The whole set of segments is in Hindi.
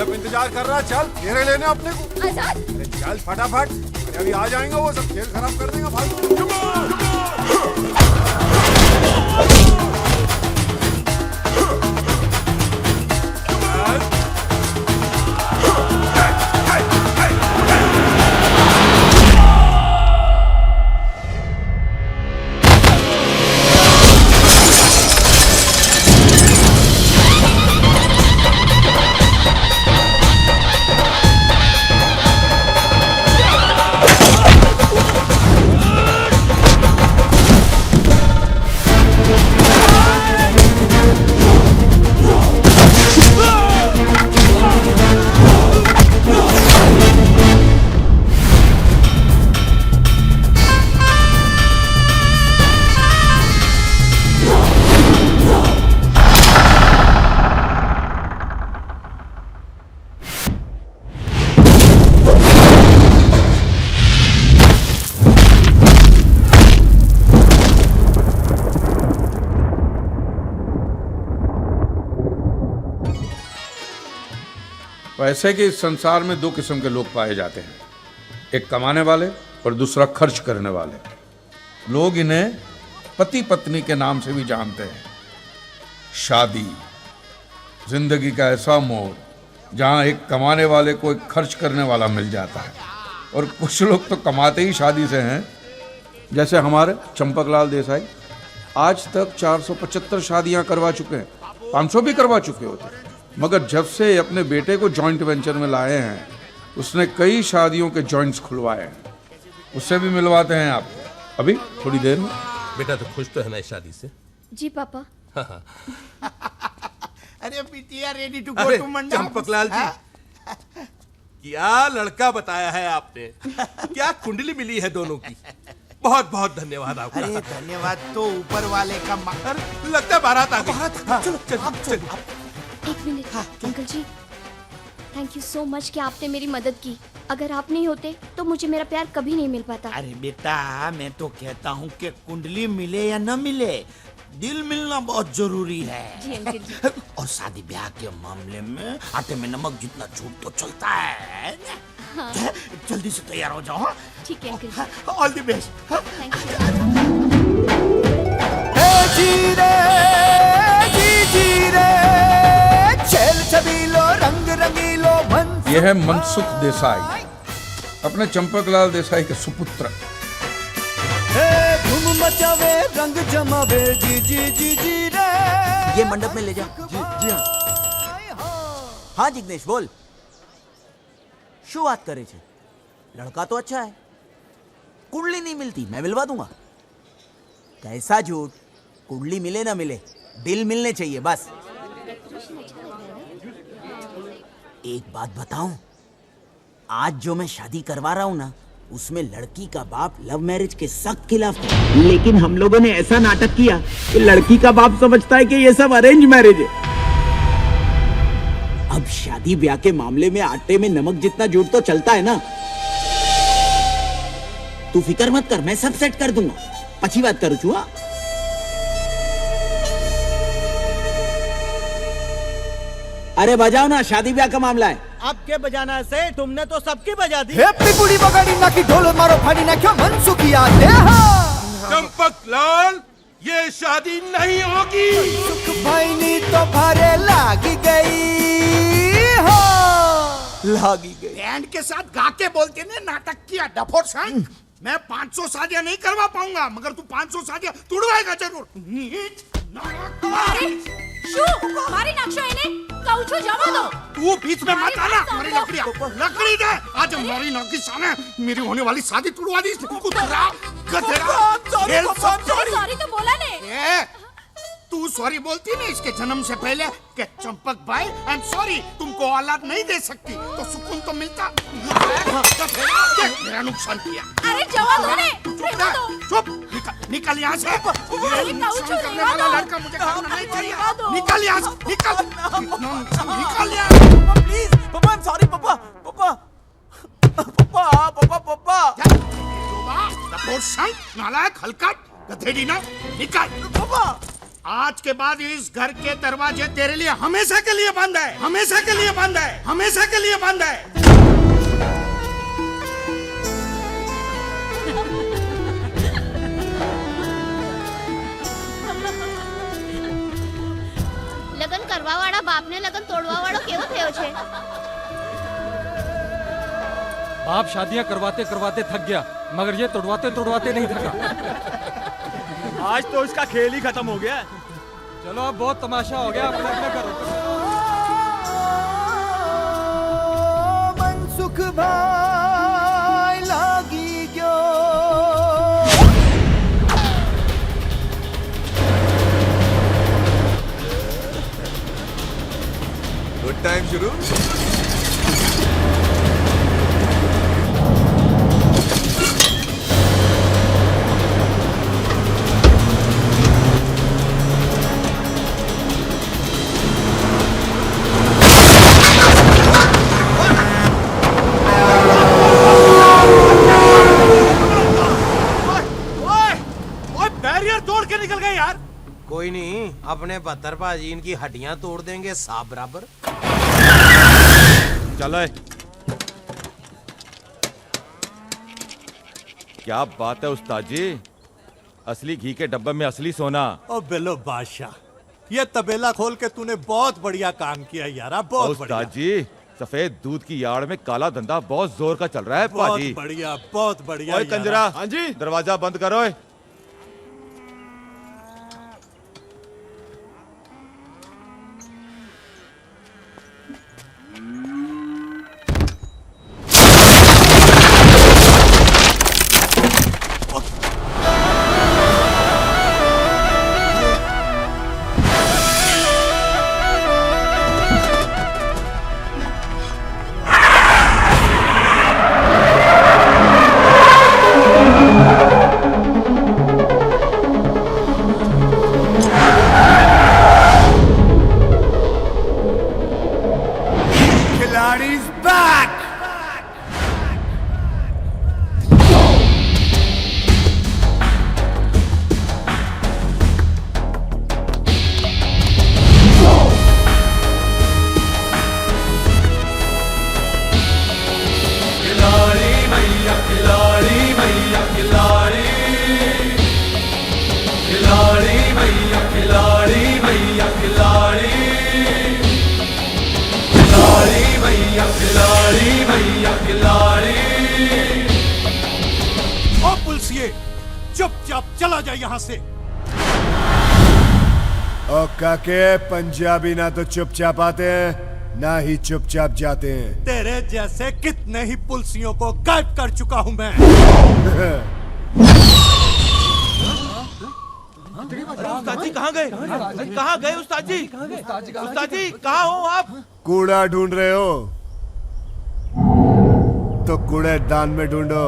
मंडप इंतजार कर रहा है, चल फेरे लेने अपने को। आजाद, अरे चल फटाफट, अरे अभी आ जाएंगे वो सब, खेल खराब कर देंगे फालतू। ऐसे कि इस संसार में दो किस्म के लोग पाए जाते हैं, एक कमाने वाले और दूसरा खर्च करने वाले। लोग इन्हें पति पत्नी के नाम से भी जानते हैं। शादी जिंदगी का ऐसा मोड़ जहां एक कमाने वाले को एक खर्च करने वाला मिल जाता है, और कुछ लोग तो कमाते ही शादी से हैं, जैसे हमारे चंपकलाल देसाई आज तक 475 शादियां करवा चुके हैं, 500 भी करवा चुके होते, मगर जब से अपने बेटे को जॉइंट वेंचर में लाए हैं उसने कई शादियों के जॉइंट्स खुलवाए हैं। उससे भी मिलवाते हैं आप अभी थोड़ी देर में। बेटा तो खुश तो है ना इस शादी से? जी पापा। अरे बिटिया रेडी टू गो टू मंडप। चंपकलाल जी, क्या लड़का बताया है आपने, क्या कुंडली मिली है दोनों की। बहुत बहुत धन्यवाद आपका। अरे धन्यवाद तो ऊपर वाले का लगता है बारात आ गई। चलो चलो चलो। एक minute uncle ji, thank you so much कि आपने मेरी मदद की। अगर आप नहीं होते तो मुझे मेरा प्यार कभी नहीं मिल पाता। अरे बेटा मैं तो कहता हूँ कि कुंडली मिले या न मिले, दिल मिलना बहुत जरूरी है। जी अंकल जी। और शादी ब्याह के मामले में आटे में नमक जितना झूठ तो चलता है। हाँ। जल्दी से तैयार हो जाओ। ठीक है uncle ji. All the best. Thank you. यह है मनसुख देसाई, अपने चंपकलाल देसाई के सुपुत्र। धूम मचावे रंग जमावे जी जी जी जी रे। ये मंडप में ले जा। जी हाँ। हाँ जिग्नेश बोल, शू बात करे छे? लड़का तो अच्छा है, कुंडली नहीं मिलती, मैं मिलवा दूंगा। कैसा झूठ, कुंडली मिले ना मिले, दिल मिलने चाहिए बस। एक बात बताऊं, आज जो मैं शादी करवा रहा हूं ना, उसमें लड़की का बाप लव मैरिज के सख्त खिलाफ था, लेकिन हम लोगों ने ऐसा नाटक किया कि लड़की का बाप समझता है कि ये सब अरेंज मैरिज है। अब शादी ब्याह के मामले में आटे में नमक जितना झूठ तो चलता है ना। तू फिक्र मत कर, मैं सब सेट कर दूंगा। पछी बात करूँ चुआ। अरे बजाओ ना, शादी ब्याह का मामला है। अब के बजाना से तुमने तो सबकी बजा दी। हेप्पी बुड़ी बगाड़ी ना की ढोल मारो फाड़ी ना क्यों मनसुख याद है। चंपकलाल, ये शादी नहीं होगी। सुख भाई नी तो भारे लागी गई हो। लागी गई। बैंड के साथ गा के बोलते ने नाटक किया डफोर संग। मैं 500 शादियां नहीं करवा पाऊंगा, मगर तू 500 शादियां तुड़वाएगा जरूर। नीच मारी नक्शा इन्हें कहूँ छो जमा दो। तू बीच में मत आना। मेरी लकड़ी दे। आज हमारी नौकी सामने मेरी होने वाली शादी तुड़वा दी। कुतरा गधेड़ा। सॉरी तो बोला ने। तू सॉरी बोलती नहीं इसके जन्म से पहले कि चंपक भाई आई एम सॉरी, तुमको औलाद नहीं दे सकती तो सुकून तो मिलता। मेरा नुकसान किया। अरे जवाब दो ने। चुप, निकल यहाँ से। ये नुकसान करने वाला लड़का मुझे करना नहीं चाहिए। निकल यहाँ से, निकल यहाँ से। प्लीज पापा, आई एम सॉरी पापा। पापा पापा पापा पापा। नालायक हलकट गधेड़ी ना, निकल। पापा आज के बाद इस घर के दरवाजे तेरे लिए हमेशा के लिए बंद है, हमेशा के लिए बंद है, हमेशा के लिए बंद है। લગન કરવા વાળા બાપને લગન તોડવા વાળો કેવો થયો છે? बाप शादियां करवाते करवाते थक गया, मगर ये तोड़वाते तोड़वाते नहीं थका। आज तो इसका खेल ही खत्म हो गया। चलो अब बहुत तमाशा हो गया, अपने अपने करो। मनसुख भाई लागी गयो। गुड टाइम शुरू। कोई नहीं, अपने बहत्तर भाजी इनकी हड्डियां तोड़ देंगे साफ बराबर। चलो क्या बात है उस्ताद जी, असली घी के डब्बे में असली सोना। ओ बिल्लो बादशाह, ये तबेला खोल के तूने बहुत बढ़िया काम किया यार, बहुत बढ़िया। उस्ताद जी, सफेद दूध की यार्ड में काला धंधा बहुत जोर का चल रहा है पाजी। बहुत बढ़िया, बहुत बढ़िया। ओए कंजरा, हाँ जी, दरवाजा बंद करो। चुपचाप चला जा यहाँ से। ओ काके, पंजाबी ना तो चुपचाप आते हैं ना ही चुपचाप जाते हैं। तेरे जैसे कितने ही पुलिसियों को गायब कर चुका हूँ मैं। उस्ताद जी कहाँ गए? कहाँ गए उस्ताद जी? उस्ताद जी कहाँ हो आप? कूड़ा ढूंढ रहे हो तो कूड़ेदान में ढूंढो।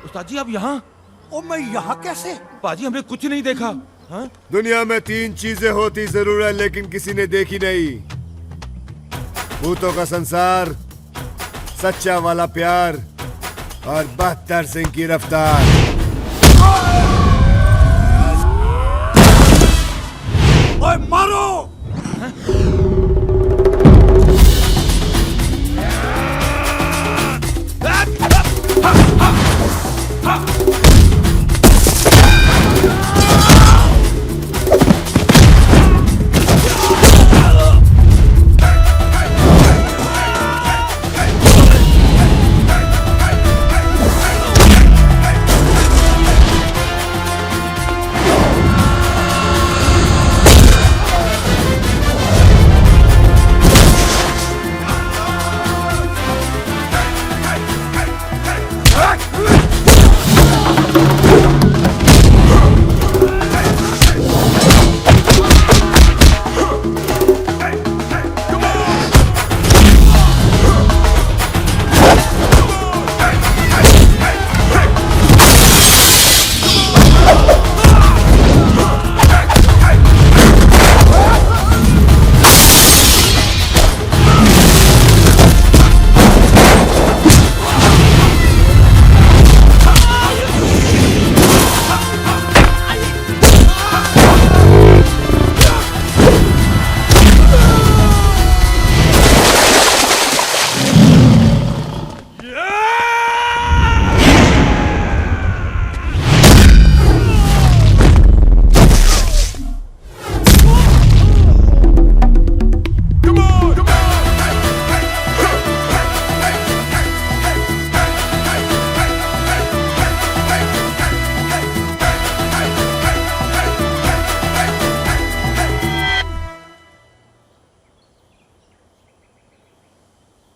उस्ताद जी आप यहाँ? ओ मैं यहाँ कैसे? पाजी हमने कुछ नहीं देखा। हाँ? दुनिया में 3 चीजें होती जरूर है लेकिन किसी ने देखी नहीं। भूतों का संसार, सच्चा वाला प्यार और 72 सिंह की रफ्तार। ओए मारो!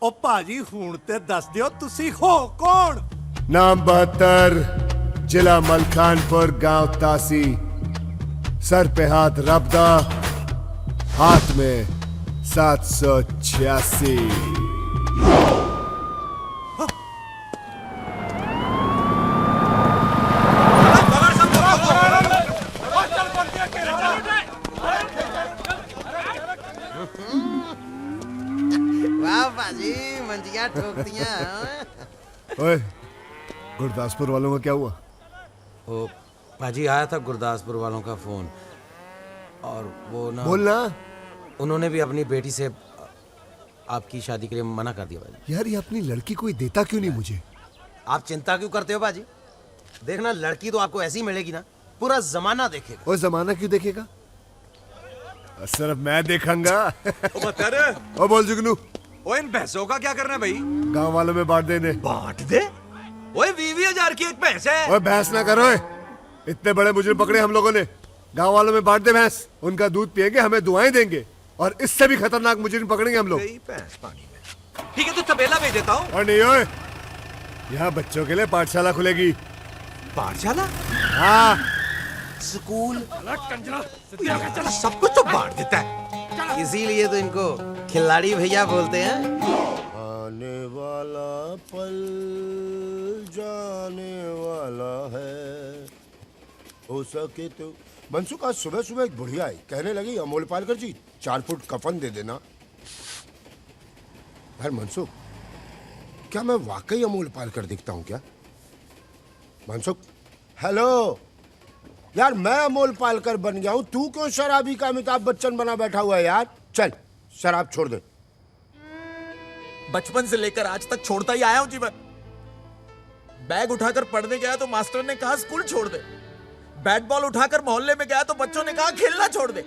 ओ भाजी हूं ते दस दियो तुसी हो कौन? नाम 72, जिला मलखानपुर, गांव तासी, सर पे हाथ रबदा, हाथ में 786। वाह बाजी मंजिया ठोक दिया। ओए, गुरदासपुर वालों का क्या हुआ? ओ बाजी आया था गुरदासपुर वालों का फोन, और वो ना बोलना। उन्होंने भी अपनी बेटी से आपकी शादी के लिए मना कर दिया बाजी। यार ये अपनी लड़की कोई देता क्यों नहीं मुझे? आप चिंता क्यों करते हो बाजी? देखना लड़की तो आपको ऐसी मिलेगी ना, पूरा जमाना देखेगा। वो जमाना क्यों देखेगा? सिर्फ मैं देखूंगा। ओ बोल जुगनू, ओए इन भैंसों का क्या करना है भाई? गांव वालों में बांट देने। बांट दे? ओए 20,000 की एक भैंस है। ओए भैंस ना करो, इतने बड़े मुजरिम पकड़े हम लोगों ने। गांव वालों में बांट दे भैंस, उनका दूध पिएंगे, हमें दुआएं देंगे, और इससे भी खतरनाक मुजरिम पकड़ेंगे हम लोग। भैंस पानी में। ठीक है तो तबेला भेज देता हूँ। और नहीं ओए, यहाँ बच्चों के लिए पाठशाला खुलेगी। पाठशाला? हाँ, स्कूल, सब कुछ तो बांट देता है। इसीलिए तो इनको खिलाड़ी भैया बोलते हैं। आने वाला पल जाने वाला है, हो सके तो। मनसुख आज सुबह सुबह एक बुढ़िया आई, कहने लगी अमोल पालकर जी 4 फुट कफन दे देना। यार मनसुख, क्या मैं वाकई अमोल पालकर दिखता हूँ क्या? मनसुख, हेलो यार, मैं अमोल पालकर बन गया हूँ, तू क्यों शराबी का अमिताभ बच्चन बना बैठा हुआ है यार? चल शराब छोड़ दे। बचपन से लेकर आज तक छोड़ता ही आया हूं जीवन। बैग उठाकर पढ़ने गया तो मास्टर ने कहा स्कूल छोड़ दे। बैट बॉल उठाकर मोहल्ले में गया तो बच्चों ने कहा खेलना छोड़ दे।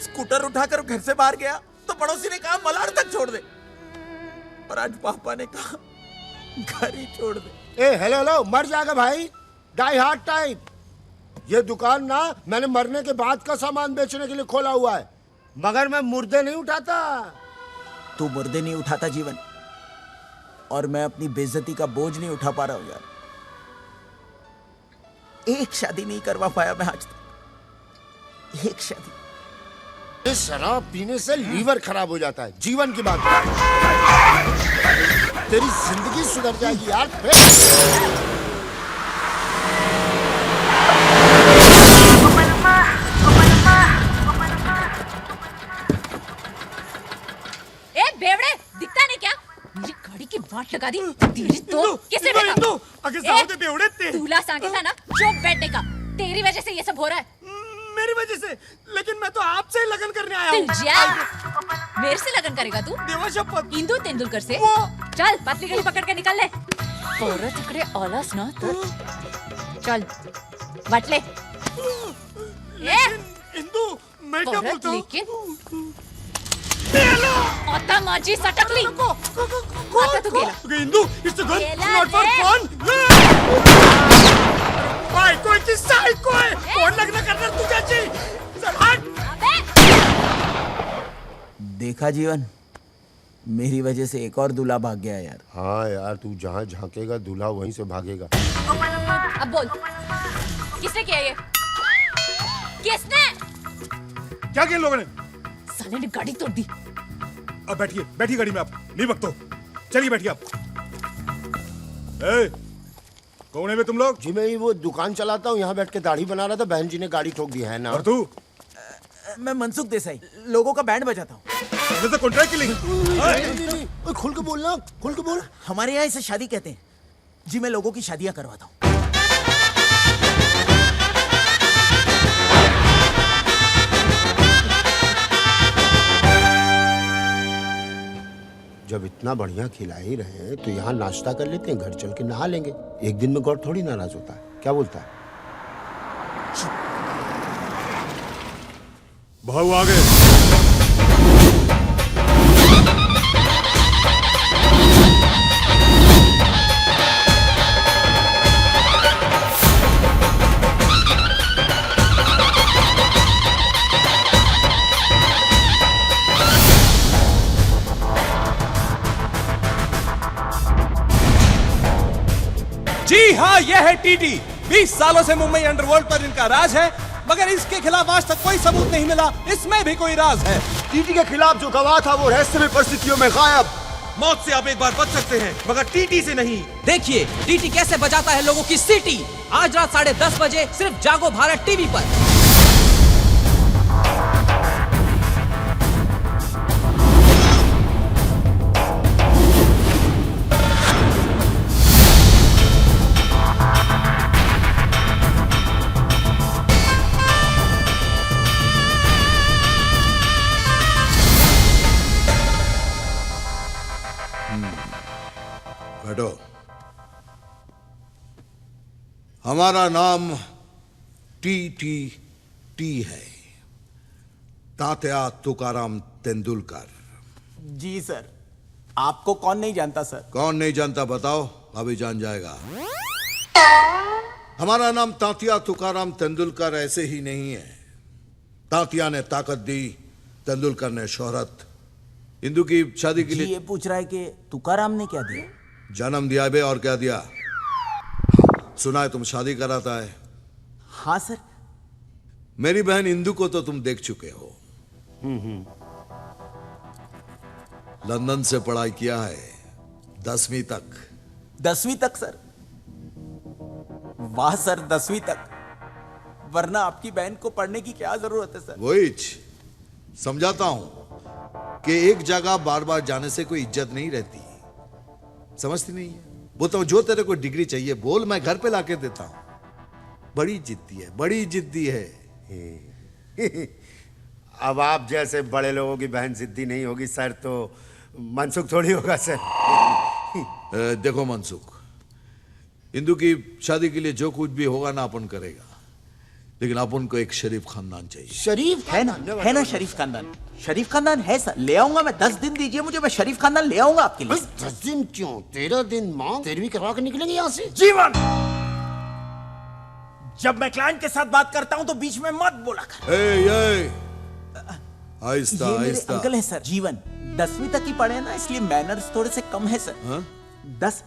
स्कूटर उठाकर घर से बाहर गया तो पड़ोसी ने कहा मलाड तक छोड़ दे। और आज पापा ने कहा घर ही छोड़ दे। ए हेलो हेलो, मर जाएगा भाई, डाई हार्ड टाइप। ये दुकान ना मैंने मरने के बाद का सामान बेचने के लिए खोला हुआ है, मगर मैं मुर्दे नहीं उठाता। तू मुर्दे नहीं उठाता जीवन, और मैं अपनी बेइज्जती का बोझ नहीं उठा पा रहा हूं यार। एक शादी नहीं करवा पाया मैं आज तक, एक शादी। इस शराब पीने से लीवर खराब हो जाता है, जीवन की बात। तेरी जिंदगी सुधर जाएगी यार। ए बेवड़े, दिखता नहीं क्या? मेरी गाड़ी की वाट लगा दी। तेरी तो किसने देखा? आगे जाओ दे बेवड़े ते। दूल्हा सांगे था ना चुप बैठने का। तेरी वजह से ये सब हो रहा है। मेरी वजह से? लेकिन मैं तो आपसे ही लगन करने आया हूँ। मेरे से लगन करेगा तू? देवा शपथ। इंदु तेंदुलकर से? चल पतली गली पकड़ के निकल ले। पोरा तिकडे आलास ना तो चल वाट ले। इंदु, मैं क्या बोलता हूँ? लेकिन आता माझी सटकली। आता तू गेला। इंदु, it's a gun, गेला not for रे। fun. बायको आहे की सायको आहे? कोण लग्न करणार तुझ्याची? चल हट. देखा जीवन, मेरी वजह से एक और दूल्हा भाग गया यार। हाँ यार, तू जहाँ झांकेगा दूल्हा वहीं से भागेगा। अब बोल, किसने किया ये? किसने? क्या किया इन लोगों ने? साले ने गाड़ी तोड़ दी। अब बैठिए, बैठिए गाड़ी में आप, नहीं भगतो। चलिए बैठिए आप। ए, कौन है बे तुम लोग? जी मैं वो दुकान चलाता हूँ, यहाँ बैठ के दाढ़ी बना रहा था, बहन जी ने गाड़ी ठोक दी है ना। और तू? मैं मनसुख देसाई, लोगों का बैंड बजाता हूँ। कॉन्ट्रैक्ट के लिए? नहीं, खुल के बोलना, खुल के बोल। हमारे यहाँ इसे शादी कहते हैं जी। मैं लोगों की शादियां करवाता हूँ। जब इतना बढ़िया खिला ही रहे हैं तो यहाँ नाश्ता कर लेते हैं, घर चल के नहा लेंगे। एक दिन में गौर थोड़ी नाराज होता है, क्या बोलता है? भाऊ आ गए। है टीटी। 20 सालों से मुंबई अंडरवर्ल्ड पर इनका राज है, मगर इसके खिलाफ आज तक कोई सबूत नहीं मिला। इसमें भी कोई राज है। टीटी के खिलाफ जो गवाह था वो रहस्यमय परिस्थितियों में गायब। मौत से आप एक बार बच सकते हैं, मगर टीटी से नहीं। देखिए टीटी कैसे बजाता है लोगों की सीटी। आज रात 10:30 बजे सिर्फ जागो भारत टीवी पर। बैठो। हमारा नाम टी है, तात्या तुकाराम तेंदुलकर। जी सर, आपको कौन नहीं जानता सर? कौन नहीं जानता बताओ, अभी जान जाएगा। हमारा नाम तात्या तुकाराम तेंदुलकर ऐसे ही नहीं है। तात्या ने ताकत दी, तेंदुलकर ने शोहरत। इंदु की शादी के लिए ये पूछ रहा है कि तुकाराम ने क्या दिया? जन्म दिया बे, और क्या दिया? सुना है तुम शादी कराता है। हाँ सर। मेरी बहन इंदु को तो तुम देख चुके हो। लंदन से पढ़ाई किया है, 10वीं तक। 10वीं तक सर? वाह सर, 10वीं तक। वरना आपकी बहन को पढ़ने की क्या जरूरत है सर? वही समझाता हूं कि एक जगह बार बार जाने से कोई इज्जत नहीं रहती। समझती नहीं है? वो तो जो तेरे को डिग्री चाहिए बोल, मैं घर पे लाके देता हूं। बड़ी जिद्दी है, बड़ी जिद्दी है। अब आप जैसे बड़े लोगों की बहन जिद्दी नहीं होगी सर, तो मनसुख थोड़ी होगा सर। देखो मनसुख, इंदु की शादी के लिए जो कुछ भी होगा ना अपन करेगा, लेकिन अपन को एक शरीफ खानदान चाहिए। शरीफ है ना शरीफ खानदान? शरीफ खानदान है सर, ले आऊंगा मैं। 10 दिन दीजिए मुझे, मैं शरीफ खानदान ले आऊंगा आपके लिए। 10 दिन क्यों? 13 दिन मांग, 13वीं करवा के निकलेंगे यहाँ से। जीवन, जब मैं क्लाइंट के साथ बात करता हूं तो बीच में मत बोला कर। आहिस्ता ये मेरे आहिस्ता। अंकल है सर, जीवन। 10वीं तक ही पढ़े ना, इसलिए मैनर्स थोड़े से कम है सर।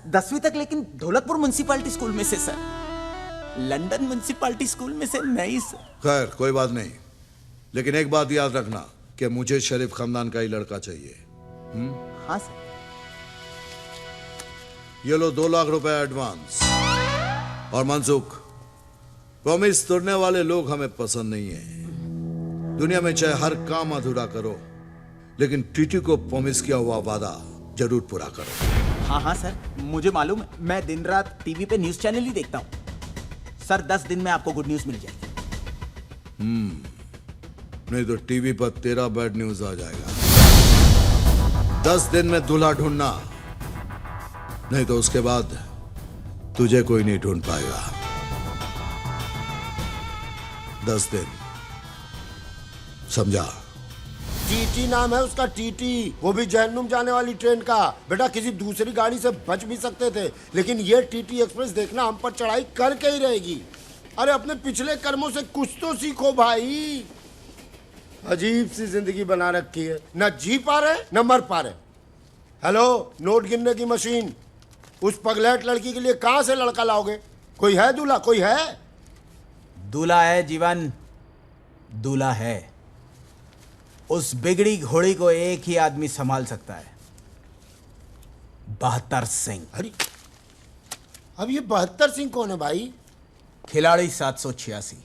10वीं तक, लेकिन ढोलकपुर म्युनिसिपैलिटी स्कूल में से सर। लंदन म्युनिसिपैलिटी स्कूल में से नहीं सर। खैर कोई बात नहीं, लेकिन एक बात याद रखना कि मुझे शरीफ खानदान का ही लड़का चाहिए। हाँ सर। ये लो 2 लाख रुपए एडवांस। और मनसुख, प्रॉमिस तोड़ने वाले लोग हमें पसंद नहीं है। दुनिया में चाहे हर काम अधूरा करो, लेकिन टीटी को प्रॉमिस किया हुआ वादा जरूर पूरा करो। हाँ सर, मुझे मालूम है। मैं दिन रात टीवी पे न्यूज चैनल ही देखता हूँ सर। 10 दिन में आपको गुड न्यूज मिल जाएगी। नहीं तो टीवी पर तेरा बैड न्यूज आ जाएगा। 10 दिन में दूल्हा ढूंढना, नहीं तो उसके बाद तुझे कोई नहीं ढूंढ पाएगा। 10 दिन, समझा? टीटी नाम है उसका, टीटी। वो भी जहन्नुम जाने वाली ट्रेन का। बेटा किसी दूसरी गाड़ी से बच भी सकते थे, लेकिन ये टीटी एक्सप्रेस देखना हम पर चढ़ाई करके ही रहेगी। अरे अपने पिछले कर्मों से कुछ तो सीखो भाई। अजीब सी जिंदगी बना रखी है, न जी पा रहे न मर पा रहे। हेलो, नोट गिनने की मशीन, उस पगलेट लड़की के लिए कहां से लड़का लाओगे? कोई है दूल्हा? कोई है? दूल्हा है जीवन, दूल्हा है। उस बिगड़ी घोड़ी को एक ही आदमी संभाल सकता है, 72 सिंह। अरे अब ये 72 सिंह कौन है भाई? खिलाड़ी 786।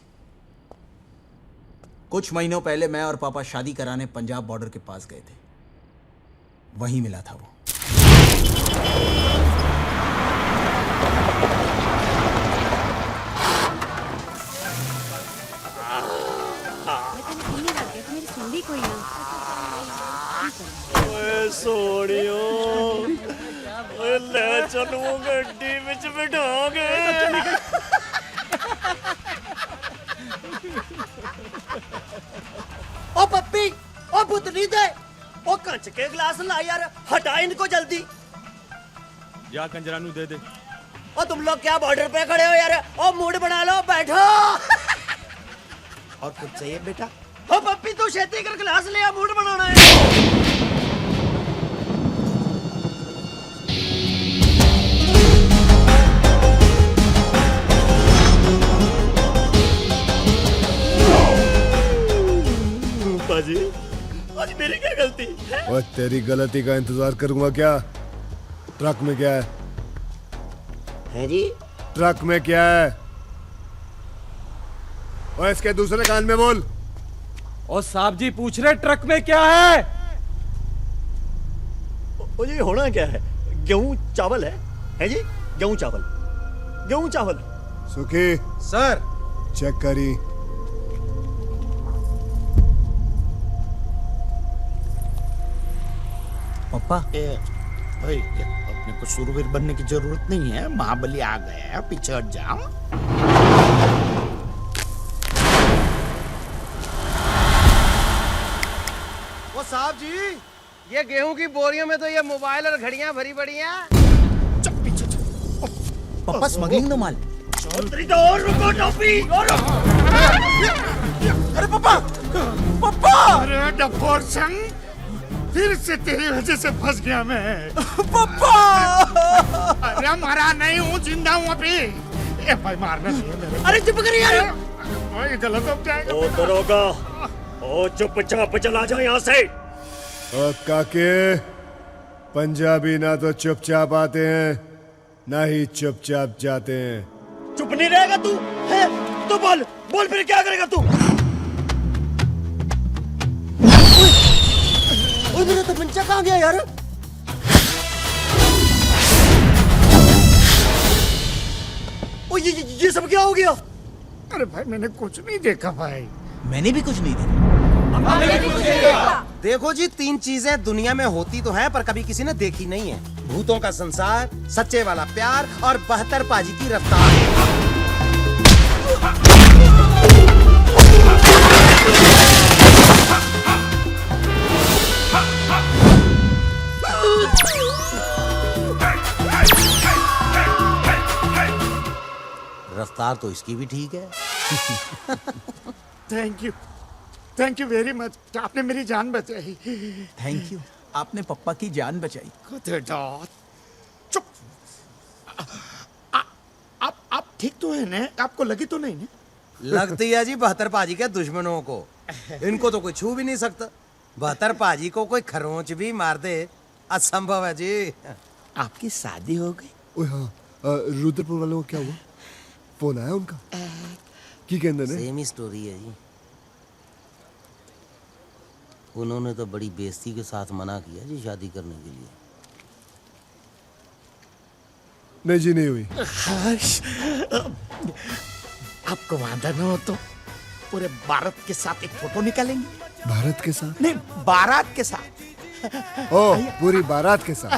कुछ महीनों पहले मैं और पापा शादी कराने पंजाब बॉर्डर के पास गए थे, वहीं मिला था वो। सोनियो, ले चलो गड्डी विच बिठाओगे। ओ पप्पी, ओ पुतली दे, ओ कंच के गिलास ला यार, हटा इनको जल्दी। जा कंजरानू दे दे। ओ तुम लोग क्या बॉर्डर पे खड़े हो यार? ओ मूड बना लो, बैठो। और कुछ चाहिए बेटा? ओ पप्पी तू छेती कर गिलास ले आ, मूड बनाना है। पाजी आज मेरी क्या गलती है? और तेरी गलती का इंतजार करूंगा क्या? ट्रक में क्या है जी? ट्रक में क्या है? और इसके दूसरे कान में बोल। और साहब जी पूछ रहे ट्रक में क्या है? ओ जी होना क्या है? गेहूं चावल है जी? गेहूं चावल, गेहूं चावल। सुखी सर चेक करी। पापा भाई अपने को शूरवीर बनने की जरूरत नहीं है, महाबली आ गया है, पीछे हट जाओ। वो साहब जी, ये गेहूं की बोरियों में तो ये मोबाइल और घड़ियां भरी पड़ी हैं। पापा स्मगलिंग नो माल। और रुको टोपी और अरे पापा, पापा! अरे डफोर संग, फिर से तेरी वजह से फंस गया मैं। पापा! अरे मरा नहीं हूँ, जिंदा हूँ अभी। ए भाई मारना नहीं है मेरे। अरे चुप करिए यार। भाई गलत हो जाएगा। ओ दरोगा, ओ चुपचाप चला जा यहाँ से। और काके पंजाबी ना तो चुपचाप आते हैं ना ही चुपचाप जाते हैं। चुप नहीं रहेगा तू? है? तो बोल, बोल फिर क्या करेगा तू? ओए मेरा तमंचा कहाँ गया यार? ओ ये सब क्या हो गया? अरे भाई मैंने कुछ नहीं देखा भाई। मैंने भी कुछ नहीं देखा। देखो जी, 3 चीजें दुनिया में होती तो हैं पर कभी किसी ने देखी नहीं है। भूतों का संसार, सच्चे वाला प्यार और 72 पाजी की रफ्तार। रफ्तार तो इसकी भी ठीक है। थैंक यू वेरी मच, आपने मेरी जान बचाई। थैंक यू, आपने पप्पा की जान बचाई। चुप। आप ठीक तो है ना? आपको लगी तो नहीं ना? लगती है जी 72 पाजी के दुश्मनों को। इनको तो कोई छू भी नहीं सकता। 72 पाजी को कोई खरोंच भी मार दे असंभव है जी। आपकी शादी हो गई? ओए हाँ, रुद्रपुर वालों को क्या हुआ? फोन आया उनका? की कहते ने? सेम ही स्टोरी है जी। उन्होंने तो बड़ी बेइज्जती के साथ मना किया जी शादी करने के लिए। नहीं जी, नहीं हुई। आपको वादा न हो तो पूरे भारत के साथ एक फोटो निकालेंगे। भारत के साथ? नहीं, बारात के साथ। ओ, पूरी बारात के साथ।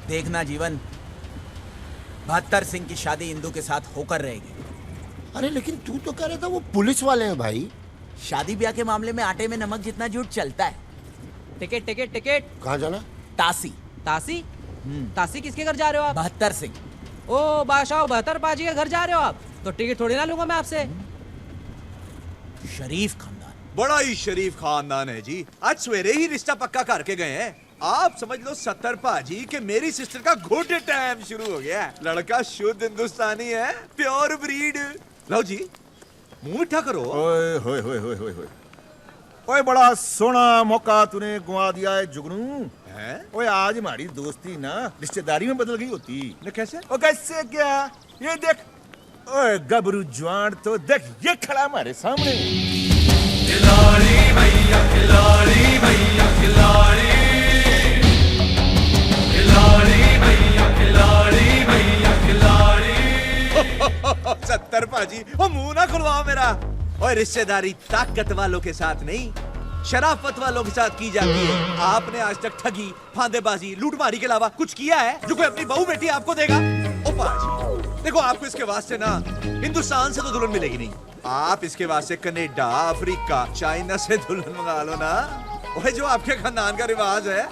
देखना जीवन, 72 सिंह की शादी इंदू के साथ होकर रहेगी। अरे लेकिन तू तो कह रहा था वो पुलिस वाले हैं भाई। शादी ब्याह के मामले में आटे में नमक जितना झूठ चलता है। Ticket ticket ticket. कहाँ जाना? तासी। तासी? तासी किसके घर जा रहे हो आप? 72 सिंह। ओ बादशाह 72 पाजी के घर जा रहे हो आप? तो टिकट थोड़ी ना लूंगा मैं आपसे। शरीफ खानदान। बड़ा ही शरीफ खानदान है जी। आज सवेरे ही रिश्ता पक्का करके गए हैं। आप समझ लो 70 पाजी के मेरी सिस्टर का गुड टाइम शुरू हो गया है। लड़का शुद्ध हिंदुस्तानी है, प्योर ब्रीड। लो जी, मुंह मीठा करो। ओए होए होए होए होए होए। ओए बड़ा सोना मौका तूने गुआ दिया है जुगनू। हैं? ओए आज हमारी दोस्ती ना रिश्तेदारी में बदल गई होती। न कैसे? ओ कैसे क्या? ये देख, ओए गबरू जवान तो देख, ये खड़ा हमारे सामने। खिलाड़ी भैया, खिलाड़ी भैया, खिलाड़ी, खिलाड़ी भैया, खिलाड़ी भैया, खिलाड़ी। 70 पाजी, ओ मुंह ना खुलवाओ मेरा। और रिश्तेदारी ताकत वालों के साथ नहीं, शराफत वालों के साथ की जाती है। आपने आज तक ठगी, फांदेबाजी, लूटमारी के अलावा कुछ किया है जो कोई अपनी बहू बेटी आपको देगा? ओ पाजी, देखो आपको इसके वास्ते ना हिंदुस्तान से तो दुल्हन मिलेगी नहीं। आप इसके वास्ते कनाडा, अफ्रीका, चाइना से दुल्हन मंगा लो ना। ओए जो आपके खानदान का रिवाज है।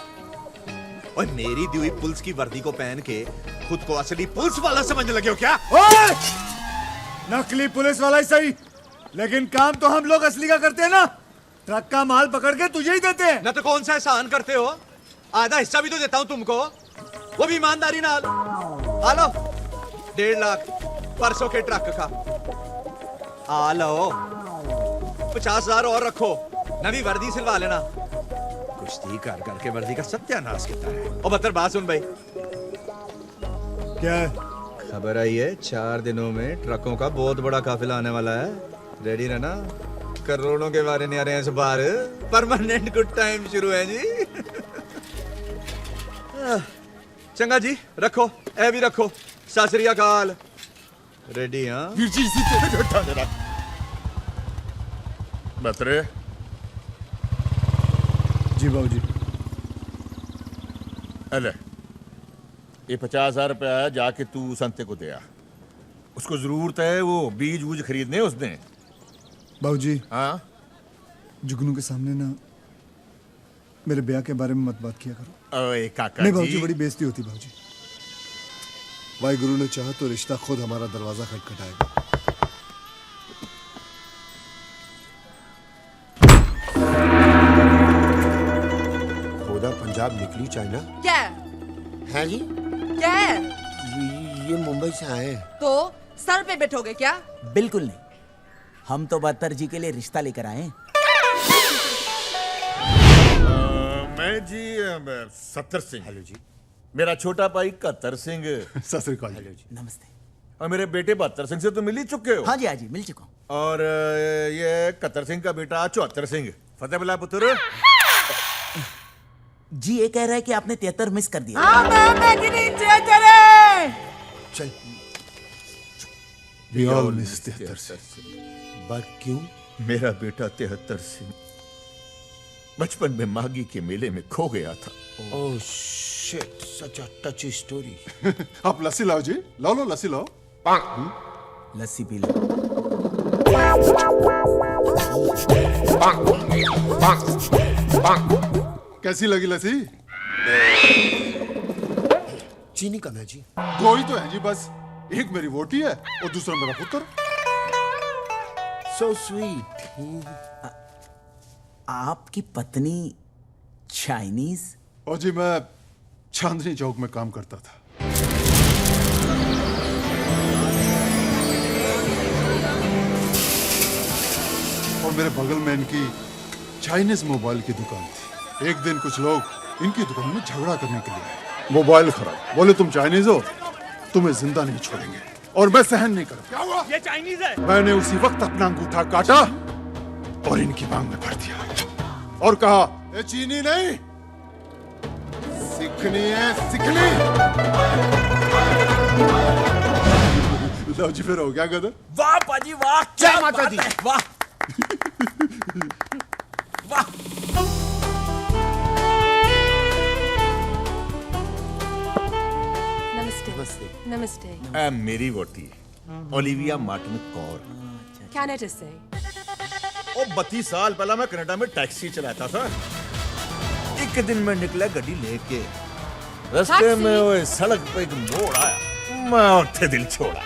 और मेरी दी हुई पुलिस की वर्दी को पहन के खुद को असली पुलिस वाला समझने लगे हो क्या? ओए! नकली पुलिस वाला ही सही, लेकिन काम तो हम लोग असली का करते हैं ना। ट्रक का माल पकड़ के तुझे ही देते हैं। ना तो कौन सा एहसान करते हो? आधा हिस्सा भी तो देता हूं तुमको। वो भी ईमानदारी नाल। हालो 1.5 लाख परसों के ट्रक का। आ लो 50,000 और रखो, नवी वर्दी सिलवा लेना। कुश्ती कर करके वर्दी का सत्यानाश किया है। और बतर बात सुन भाई, क्या खबर आई है 4 दिनों में ट्रकों का बहुत बड़ा काफिला आने वाला है। रेडी रहना, करोड़ों के बारे नहीं आ रहे हैं इस बार। परमानेंट गुड टाइम शुरू है जी। चंगा जी, रखो ए भी रखो। सत श्री अकाल। रेडी हाँ? वीर जी इसी तेरे घटा दे रहा। बतरे जी बाबूजी। अले ये 50,000 रुपया है, जाके तू संते को दे आ। उसको जरूरत है, वो बीज वूज खरीदने उसने। बाबूजी हाँ जुगनू के सामने ना मेरे ब्याह के बारे में मत बात किया करो। ओए काका नहीं जी। बाबूजी, बड़ी बेइज्जती होती बाबूजी। वाहिगुरु ने चाहा तो रिश्ता खुद हमारा दरवाजा खटखटाएगा। खोदा पंजाब निकली चाइना क्या है जी? क्या है? ये मुंबई से आए। तो सर पे बैठोगे क्या? बिल्कुल नहीं, हम तो बहत्तर जी के लिए रिश्ता लेकर आए हैं। मैं जी सत्तर सिंह। हेलो जी। मेरा छोटा भाई कतर सिंह। सत श्री अकाल। हेलो जी। नमस्ते। और मेरे बेटे 72 सिंह से तो मिल ही चुके हो। हाँ जी मिल चुका हूँ। और ये कतर सिंह का बेटा 74 सिंह। फतेह बुला पुत्र। जी ये कह रहा है कि आपने 73 मिस कर दिया। चल We all miss 73 Singh. But क्यों? मेरा बेटा 73 सिंह बचपन में मागी के मेले में खो गया था। ओह शिट, सच अ टची स्टोरी। आप लस्सी लाओ जी, लो लस्सी लाओ। लस्सी पी लो। कैसी लगी लस्सी? चीनी कम है जी। 2 ही तो है जी बस। एक मेरी वोटी है और दूसरा मेरा पुत्र। So sweet. आपकी पत्नी चाइनीज? और जी मैं चांदनी चौक में काम करता था। और मेरे बगल में इनकी चाइनीज मोबाइल की दुकान थी। एक दिन कुछ लोग इनकी दुकान में झगड़ा करने के लिए आए। मोबाइल खराब, बोले तुम चाइनीज हो, तुम्हें जिंदा नहीं छोड़ेंगे। और मैं सहन नहीं करूंगा। क्या हुआ? ये चाइनीज है। मैंने उसी वक्त अपना अंगूठा काटा और इनकी मांग में भर दिया और कहा, ये चीनी नहीं, सीखनी है सीखनी। लो जी, फिर हो गया गदर। वाह पाजी वाह, जय माता दी। वाह वाह। नमस्ते। नमस्ते। मेरी वोटी ओलिविया मार्टिन कौर। कनाडा से। ओ 32 साल पहला मैं कनाडा में टैक्सी चलाता था। एक दिन मैं निकला गड्डी लेके, रास्ते में वो सड़क पे एक मोड़ आया, मैं उठे दिल छोड़ा।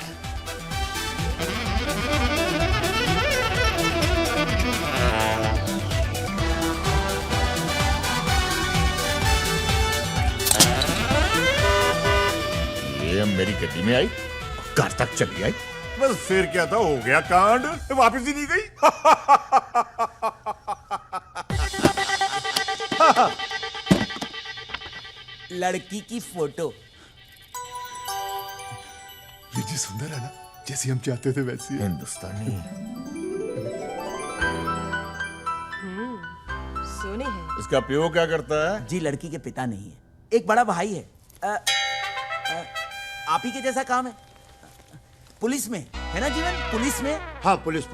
ये मेरी गड्डी में आई, घर तक चली आई। बस फिर क्या था, हो गया कांड, वापस ही नहीं गई। लड़की की फोटो। ये जी सुंदर है ना, जैसी हम चाहते थे वैसी है। हिंदुस्तानी सोने है। इसका प्यो क्या करता है? जी लड़की के पिता नहीं है, एक बड़ा भाई है। आप ही के जैसा काम है, पुलिस में है ना जीवन? पुलिस में? हाँ पुलिस।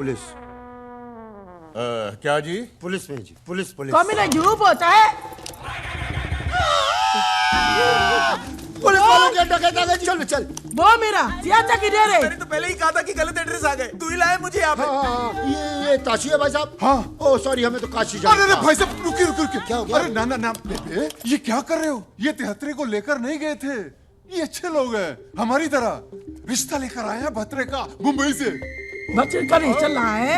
क्या जी? पुलिस में जी, पुलिस। धूप होता है। पुलिस वालों के डकैत आ गए। चल। वो मेरा सियाचा किधर है? मैंने तो पहले ही कहा था कि गलत एड्रेस आ गए, तू ही लाए मुझे यहाँ पे। हाँ, ये ताशी है भाई साहब। हाँ। ओ सॉरी, हमें तो काशी जाना अरे था। भाई साहब रुकिए। क्या हो गया? अरे ना बेबे, ये क्या कर रहे हो? ये 73 को लेकर नहीं गए थे। ये अच्छे लोग हैं, हमारी तरह। रिश्ता लेकर आए हैं भत्रे का, मुंबई से। बच्चे का रिश्ता लाए।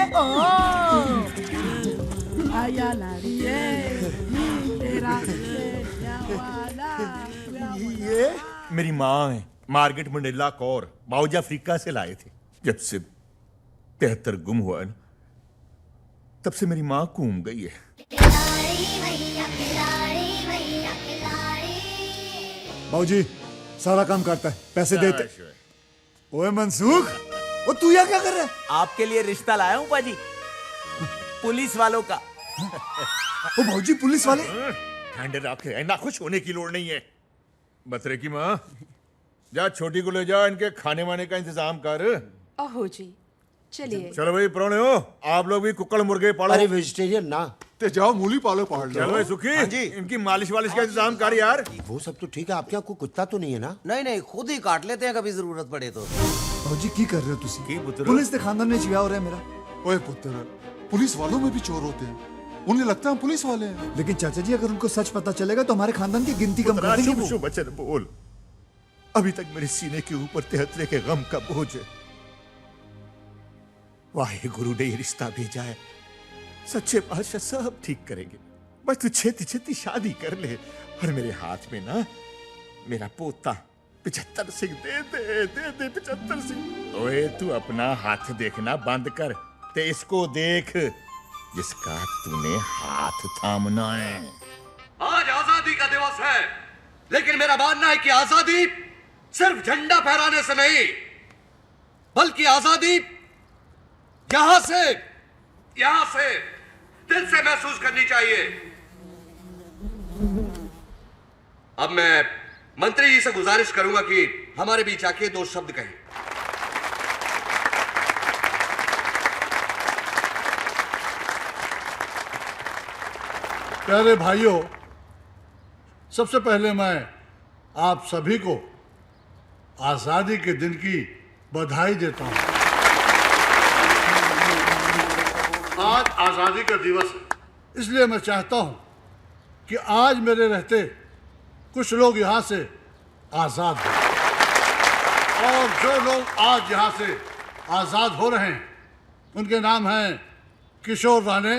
आया लाड़ी है तेरा ये मेरी माँ है, Margaret Mandela Kaur, boughs Africa से लाए थे। जब से 73 गुम हुआ ना, तब से मेरी माँ घूम गई है। बाबूजी सारा काम करता है, पैसे देते। ओए मनसूख, ओ तू यहाँ क्या कर रहा है? आपके लिए रिश्ता लाया हूं पाजी, पुलिस वालों का। ओ बाबूजी, पुलिस वाले? ठंड रखे, ना खुश होने की लोड़ नहीं है। बतरे की माँ, जा छोटी को ले जा, इनके खाने वाने का इंतजाम कर। ओहो जी, चलिए। चलो भाई प्रोने हो, आप लोग भी कुक्कड़ मुर्गे पालो। अरे वेजिटेरियन ना, ते जाओ मूली पालो पहाड़ लो। चलो भाई सुखी, इनकी मालिश वालिश का इंतजाम कर यार। वो सब तो ठीक है, आपके यहाँ कोई कुत्ता तो नहीं है ना? नहीं नहीं, खुद ही काट लेते हैं कभी जरूरत पड़े तो। बाबूजी की कर रहे हो तुसी? पुलिस के खानदान में चिया हो रहा है मेरा। ओए पुत्र, पुलिस वालों में भी चोर होते हैं, उन्हें लगता है हम पुलिस वाले हैं। लेकिन चाचा जी, अगर उनको सच पता चलेगा तो हमारे खानदान की गिनती कम कर देंगे वो। बचन बोल, अभी तक मेरे सीने के ऊपर 73 के गम का बोझ है। वाहे गुरु ने ये रिश्ता भेजा है, सच्चे पातशाह सब ठीक करेंगे। बस तू छेती छेती शादी कर ले, और मेरे हाथ में ना मेरा पोता 75 सिंह दे दे 75 सिंह। ओए तू अपना हाथ देखना बंद कर, ते इसको देख जिसका तूने हाथ थामना है। आज आजादी का दिवस है, लेकिन मेरा मानना है कि आजादी सिर्फ झंडा फहराने से नहीं, बल्कि आजादी यहां से दिल से महसूस करनी चाहिए। अब मैं मंत्री जी से गुजारिश करूंगा कि हमारे बीच आके 2 शब्द कहें। प्यारे भाइयों, सबसे पहले मैं आप सभी को आजादी के दिन की बधाई देता हूं। आज आजादी का दिवस है, इसलिए मैं चाहता हूं कि आज मेरे रहते कुछ लोग यहां से आजाद हो, और जो लोग आज यहां से आजाद हो रहे हैं उनके नाम हैं किशोर राणे,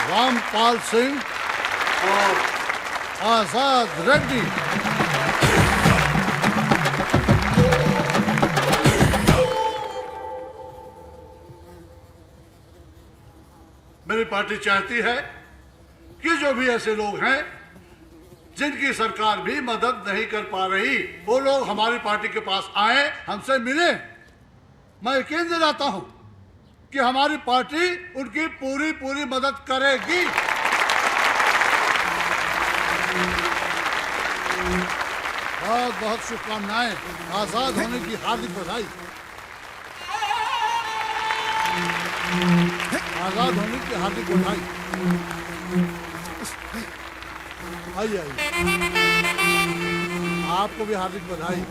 रामपाल सिंह और आजाद रेड्डी। मेरी पार्टी चाहती है कि जो भी ऐसे लोग हैं जिनकी सरकार भी मदद नहीं कर पा रही, वो लोग हमारी पार्टी के पास आए, हमसे मिले। मैं यकीन दिलाता हूं कि हमारी पार्टी उनकी पूरी पूरी मदद करेगी। बहुत बहुत शुभकामनाएं, आजाद होने की हार्दिक बधाई। आजाद होने की हार्दिक बधाई। आइए आइए, आपको भी हार्दिक बधाई।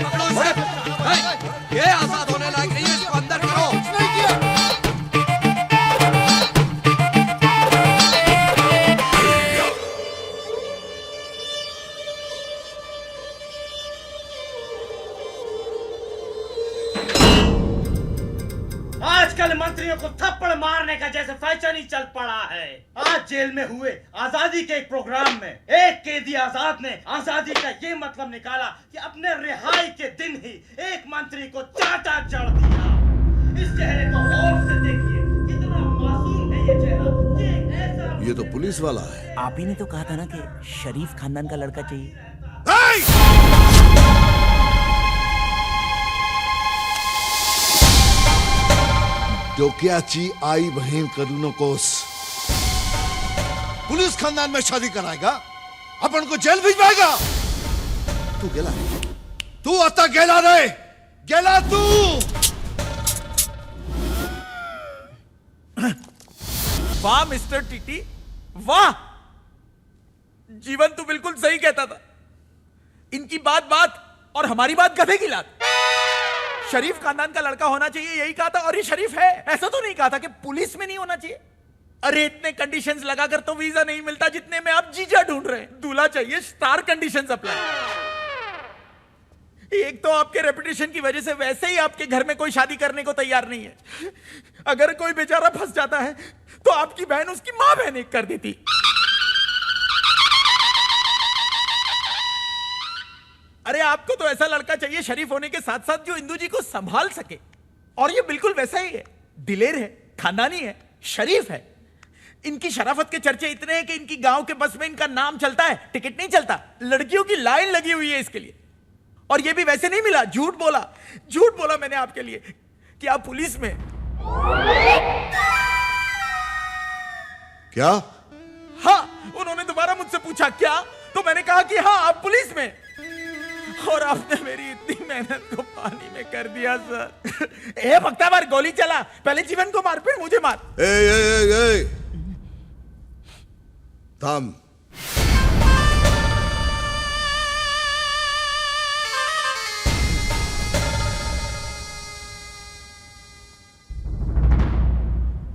पकड़ो इसे। ये आजाद होने लायक नहीं है, इसको अंदर करो। आजकल मंत्रियों को थप्पड़ मारने का जैसे फैशन ही चल पड़ा है। आज जेल में हुए आजादी के एक प्रोग्राम में एक कैदी आजाद ने आजादी का ये मतलब निकाला कि अपने रिहाई के दिन ही एक मंत्री को चाटा जड़ दिया। इस चेहरे को गौर से देखिए, कितना मासूम है ये चेहरा। ये ऐसा, ये तो पुलिस वाला है। आप ही ने तो कहा था ना कि शरीफ खानदान का लड़का चाहिए। डोक्याची आई बहन करूनो कोस पुलिस खानदान में शादी कराएगा, अपन को जेल भिजवाएगा। तू गेला, तू आता गेला रे, गेला तू। वाह मिस्टर टीटी, वाह। जीवन तो बिल्कुल सही कहता था। इनकी बात बात और हमारी बात गधे की लात। शरीफ खानदान का लड़का होना चाहिए यही कहा था, और ये शरीफ है। ऐसा तो नहीं कहा था कि पुलिस में नहीं होना चाहिए। अरे इतने कंडीशंस लगाकर तो वीजा नहीं मिलता जितने में आप जीजा ढूंढ रहे हैं। दूल्हा चाहिए स्टार कंडीशंस अप्लाई। एक तो आपके रेपुटेशन की वजह से वैसे ही आपके घर में कोई शादी करने को तैयार नहीं है। अगर कोई बेचारा फंस जाता है तो आपकी बहन उसकी मां बहन एक कर देती। अरे आपको तो ऐसा लड़का चाहिए शरीफ होने के साथ साथ जो इंदू जी को संभाल सके, और ये बिल्कुल वैसा ही है। दिलेर है, खानदानी है, शरीफ है। इनकी शराफत के चर्चे इतने हैं कि इनकी गांव के बस में इनका नाम चलता है, टिकट नहीं चलता। लड़कियों की लाइन लगी हुई है इसके लिए। और ये भी वैसे नहीं मिला, झूठ बोला मैंने आपके लिए कि आप पुलिस में। क्या? हाँ, उन्होंने दोबारा मुझसे पूछा क्या, तो मैंने कहा कि हाँ आप पुलिस में। और आपने मेरी इतनी मेहनत को पानी में कर दिया सर। ए भक्ता मार, गोली चला, पहले जीवन को मार फिर मुझे मार। ए थाम।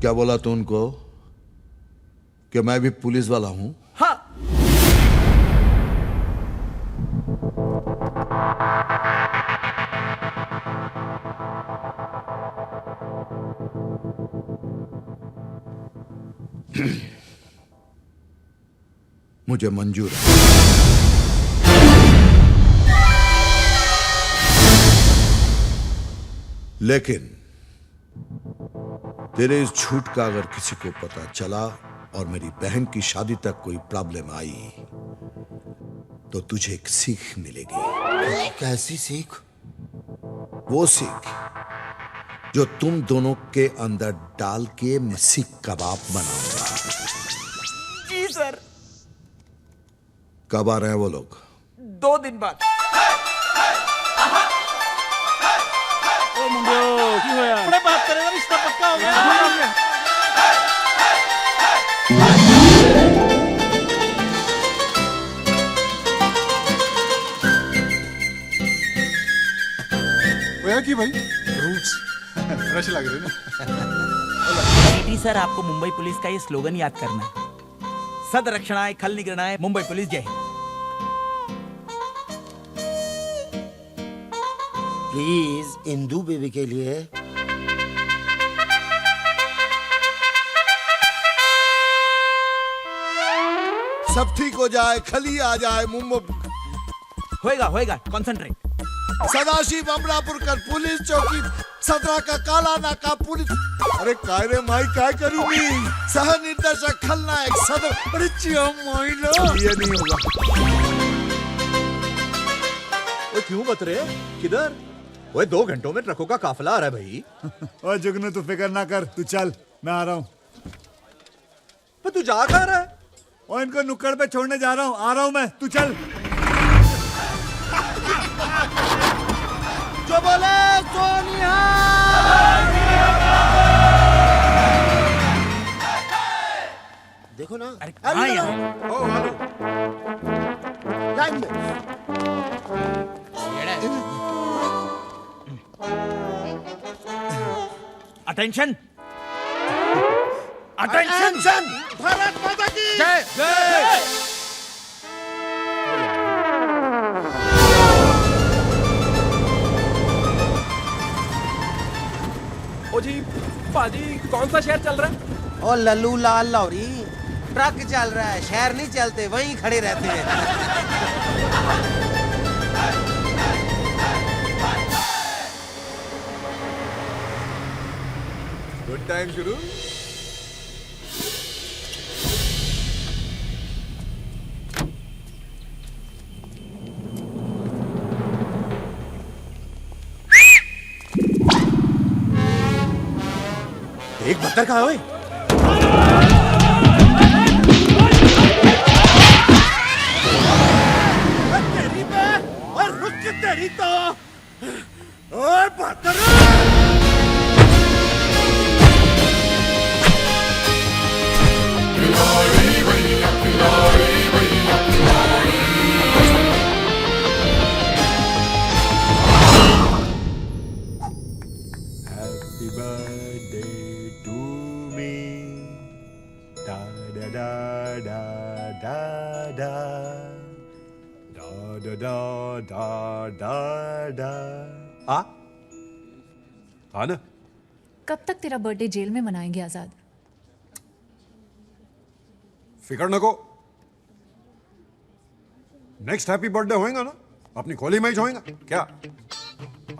क्या बोला तू उनको कि मैं भी पुलिस वाला हूं? हाँ। मुझे मंजूर है। लेकिन तेरे इस झूठ का अगर किसी को पता चला और मेरी बहन की शादी तक कोई प्रॉब्लम आई तो तुझे एक सीख मिलेगी। कैसी सीख? वो सीख जो तुम दोनों के अंदर डाल के मैं सीख कबाब बनाऊंगा। जी सर। कब आ रहे हैं वो लोग? 2 दिन बाद। ओ मुंडियो की होया? अपने बात करेगा, रिश्ता पक्का हो गया। होया कि भाई फ्रूट्स फ्रेश लग रहे ना। टीटी सर, आपको मुंबई पुलिस का ये स्लोगन याद करना है। सद रक्षणाय खल निग्रहणाय मुंबई पुलिस जय हिंद। प्लीज इंदू बेबी के लिए। सब ठीक हो जाए, खली आ जाए मुंबई। होएगा, कंसंट्रेट। सदाशिव अमरापुर कर पुलिस चौकी 17 का काला नाका पुलिस। अरे काय रे माई काय करूंगी? सह निर्देशक खलनायक सदर। अरे चिया माई लो, ये नहीं होगा। वो क्यों बत रहे? किधर? वो 2 घंटों में ट्रकों का काफिला आ रहा है भाई। ओए जुगनू तू फिक्र ना कर, तू चल, मैं आ रहा हूँ। पर तू जा कहाँ रहा है? और इनको नुक्कड़ पे छोड़ने जा रहा हूँ, आ रहा हूँ मैं, तू चल। जो बोले सोनिया। देखो ना, अरे कहाँ यहाँ? लाइन में। Attention, attention. भारत माता की जय जय। ओ जी पाजी, कौन सा शहर चल रहा है? ओ लल्लू लाल लौरी, ट्रक चल रहा है, शहर नहीं चलते, वहीं खड़े रहते हैं। गुड टाइम शुरू। एक बत्तर कहाँ है? तेरी पे और रुक तेरी तो। ओए बहत्तर। Happy birthday to me. डा डा डा डा डा आ हाँ ना। कब तक तेरा बर्थडे जेल में मनाएंगे आजाद? फिकर न को, नेक्स्ट हैप्पी बर्थडे होएगा ना अपनी खोली में ही होएगा क्या?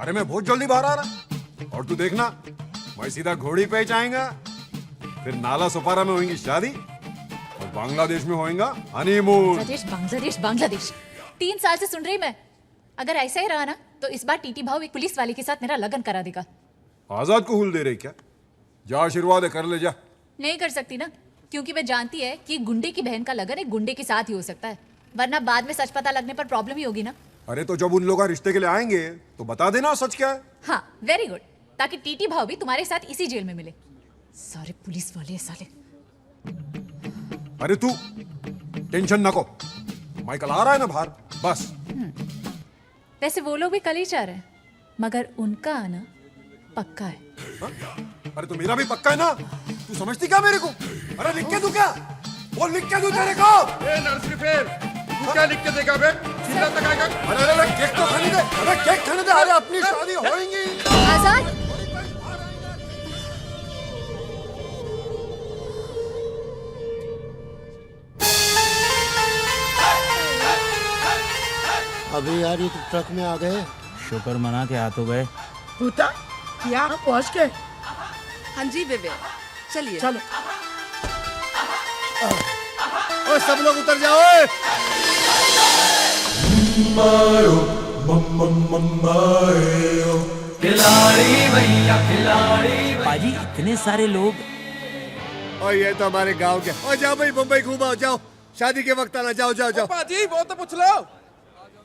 अरे मैं बहुत जल्दी बाहर आ रहा और तू देखना मैं सीधा घोड़ी पे जाएगा, फिर नाला सुपारा में होगी शादी और बांग्लादेश में होएगा हनीमून। बांग्लादेश बांग्लादेश बांग्लादेश 3 साल से सुन रही मैं। अगर ऐसा ही रहा ना तो इस बार टीटी भाव एक पुलिस वाले के साथ मेरा लगन करा देगा। आजाद को हुल दे रही क्या? जा आशीर्वाद है, कर ले जा। नहीं कर सकती ना, क्योंकि मैं जानती है कि गुंडे की बहन का लगन एक गुंडे के साथ ही हो सकता है, वरना बाद में सच पता लगने पर प्रॉब्लम ही होगी ना। अरे तो जब उन लोग रिश्ते के लिए आएंगे तो बता देना सच क्या है। हाँ वेरी गुड, ताकि टीटी भाव भी तुम्हारे साथ इसी जेल में मिले। सारे पुलिस वाले साले। अरे तू टेंशन न को, माइकल आ रहा है ना बाहर, बस। वैसे वो लोग भी कल ही चाह रहे हैं, मगर उनका आना पक्का है। हा? अरे तो मेरा भी पक्का है ना, तू समझती क्या मेरे को? अरे लिख के दूं क्या? वो लिख के दूं तेरे को? ए नर्सरी फेर, तू क्या लिख के देगा बे? सीधा तक आएगा। अरे केक तो खाने दे, अरे केक खाने दे। अरे अपनी शादी होएगी। आजाद अभी यार ये तो ट्रक में आ गए। शुक्र मना के आ तो गए। भूता यहाँ पहुँच गए। हाँ जी बेबे, चलिए चलो। ओ सब लोग उतर जाओ। मारो मारो खिलाड़ी भैया खिलाड़ी। पाजी इतने सारे लोग। और ये तो हमारे गांव के। और जाओ भाई मुंबई घूमो, जाओ शादी के वक्त आना। जाओ जाओ जाओ। पाजी वो तो पूछ लो।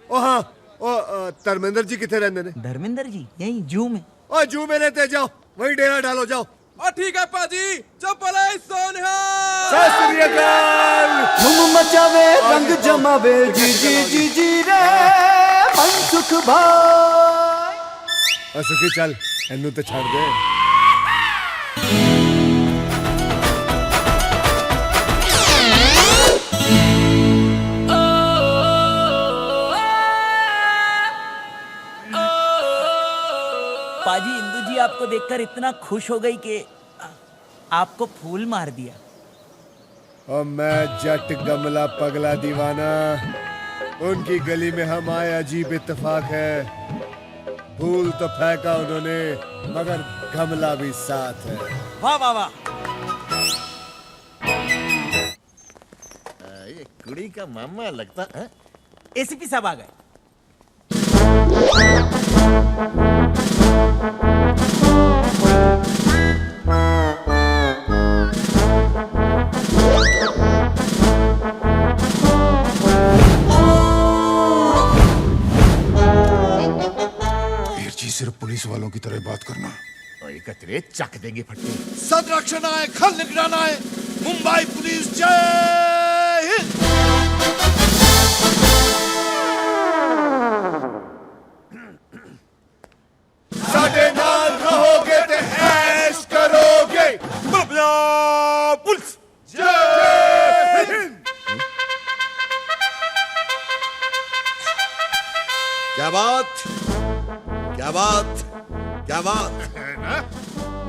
ओ हाँ, ओ धर्मेंद्र जी कितने रहते ने? धर्मेंद्र जी यही जू में। ओ जू में रहते, जाओ वही डेरा डालो जाओ। और ठीक है पाजी, चप्पल सोनिया। सत श्री अकाल। धूम मचावे रंग जमावे जी जी जी जी रे मनसुख भाई। सुखी चल एनू तो छाड़ दे। पाजी इंदू जी आपको देखकर इतना खुश हो गई कि आपको फूल मार दिया। और मैं जट गमला पगला दीवाना, उनकी गली में हम आए अजीब इत्तेफाक है। फूल तो फेंका उन्होंने मगर गमला भी साथ है। वाह वाह वाह। ये कुड़ी का मामा लगता है। एसीपी साहब आ गए। सिर्फ पुलिस वालों की तरह बात करना। एकत्रे चक देंगे फट्टे। सदरक्षण आए, खल निगरान आए, मुंबई पुलिस जय हिंद। साडे नाल रहोगे ते ऐश करोगे। पुलिस जय हिंद। क्या बात, क्या बात, क्या बात।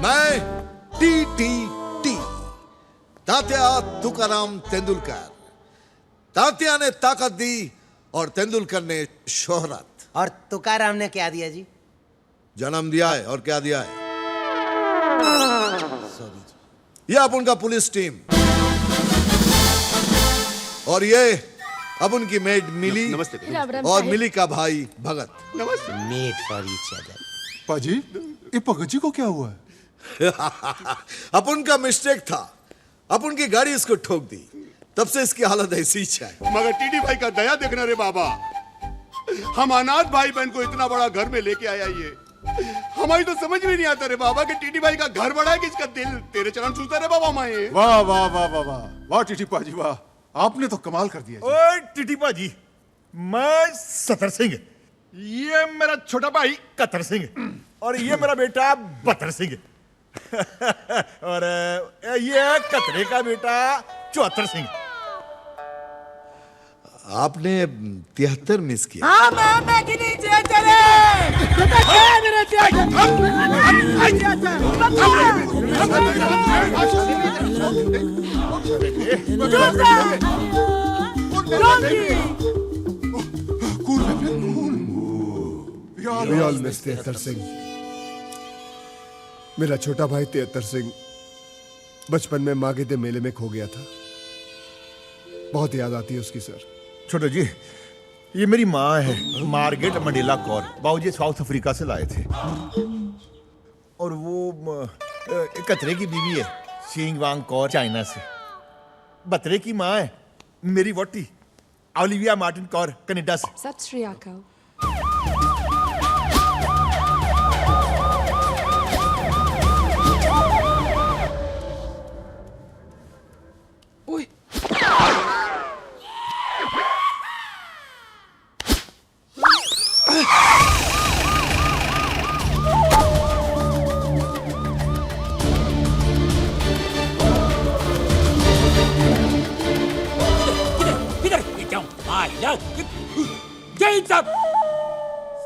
मैं टी तात्या तुकाराम तेंदुलकर। तात्या ने ताकत दी और तेंदुलकर ने शोहरत। और तुकाराम ने क्या दिया जी? जन्म दिया है। और क्या दिया है? ये अब उनका पुलिस टीम और ये अब उनकी मेड मिली। नमस्ते। और मिली का भाई भगत। नमस्ते। Made for each other. पाजी ये भगत जी को क्या हुआ है? अपन का मिस्टेक था, अपन की गाड़ी इसको ठोक दी, तब से इसकी हालत ऐसी ही है। मगर टीडी भाई का दया देखना रे बाबा, हम अनाथ भाई बहन को इतना बड़ा घर में लेके आया। ये हमारी तो समझ में नहीं आता रे बाबा कि टीडी भाई का घर बड़ा है कि इसका दिल तेरे चरण छूता रे बाबा। माए वाह वाह वाह वाह वाह वाह टीटी पाजी वाह, आपने तो कमाल कर दिया। ओए टिटी पाजी, मैं सतर सिंह, ये मेरा छोटा भाई कतर सिंह और ये मेरा बेटा बतर सिंह और ये कतरे का बेटा चौहत्तर सिंह। आपने 73 मिस किया। हाँ मैं कि नीचे चले बेटा क्या मेरे We all miss 73 सिंह। मेरा छोटा भाई 73 सिंह बचपन में माघे मेले में खो गया था। बहुत याद आती है उसकी सर। छोटो जी, ये मेरी माँ है, मार्गरेट मंडेला कौर। बाबूजी साउथ अफ्रीका से लाए थे। और वो कतरे की बीवी है, शिंग वांग कौर, चाइना से। बतरे की माँ है मेरी वोटी, ओलिविया मार्टिन कौर, कनाडा से। सत श्री अकाल।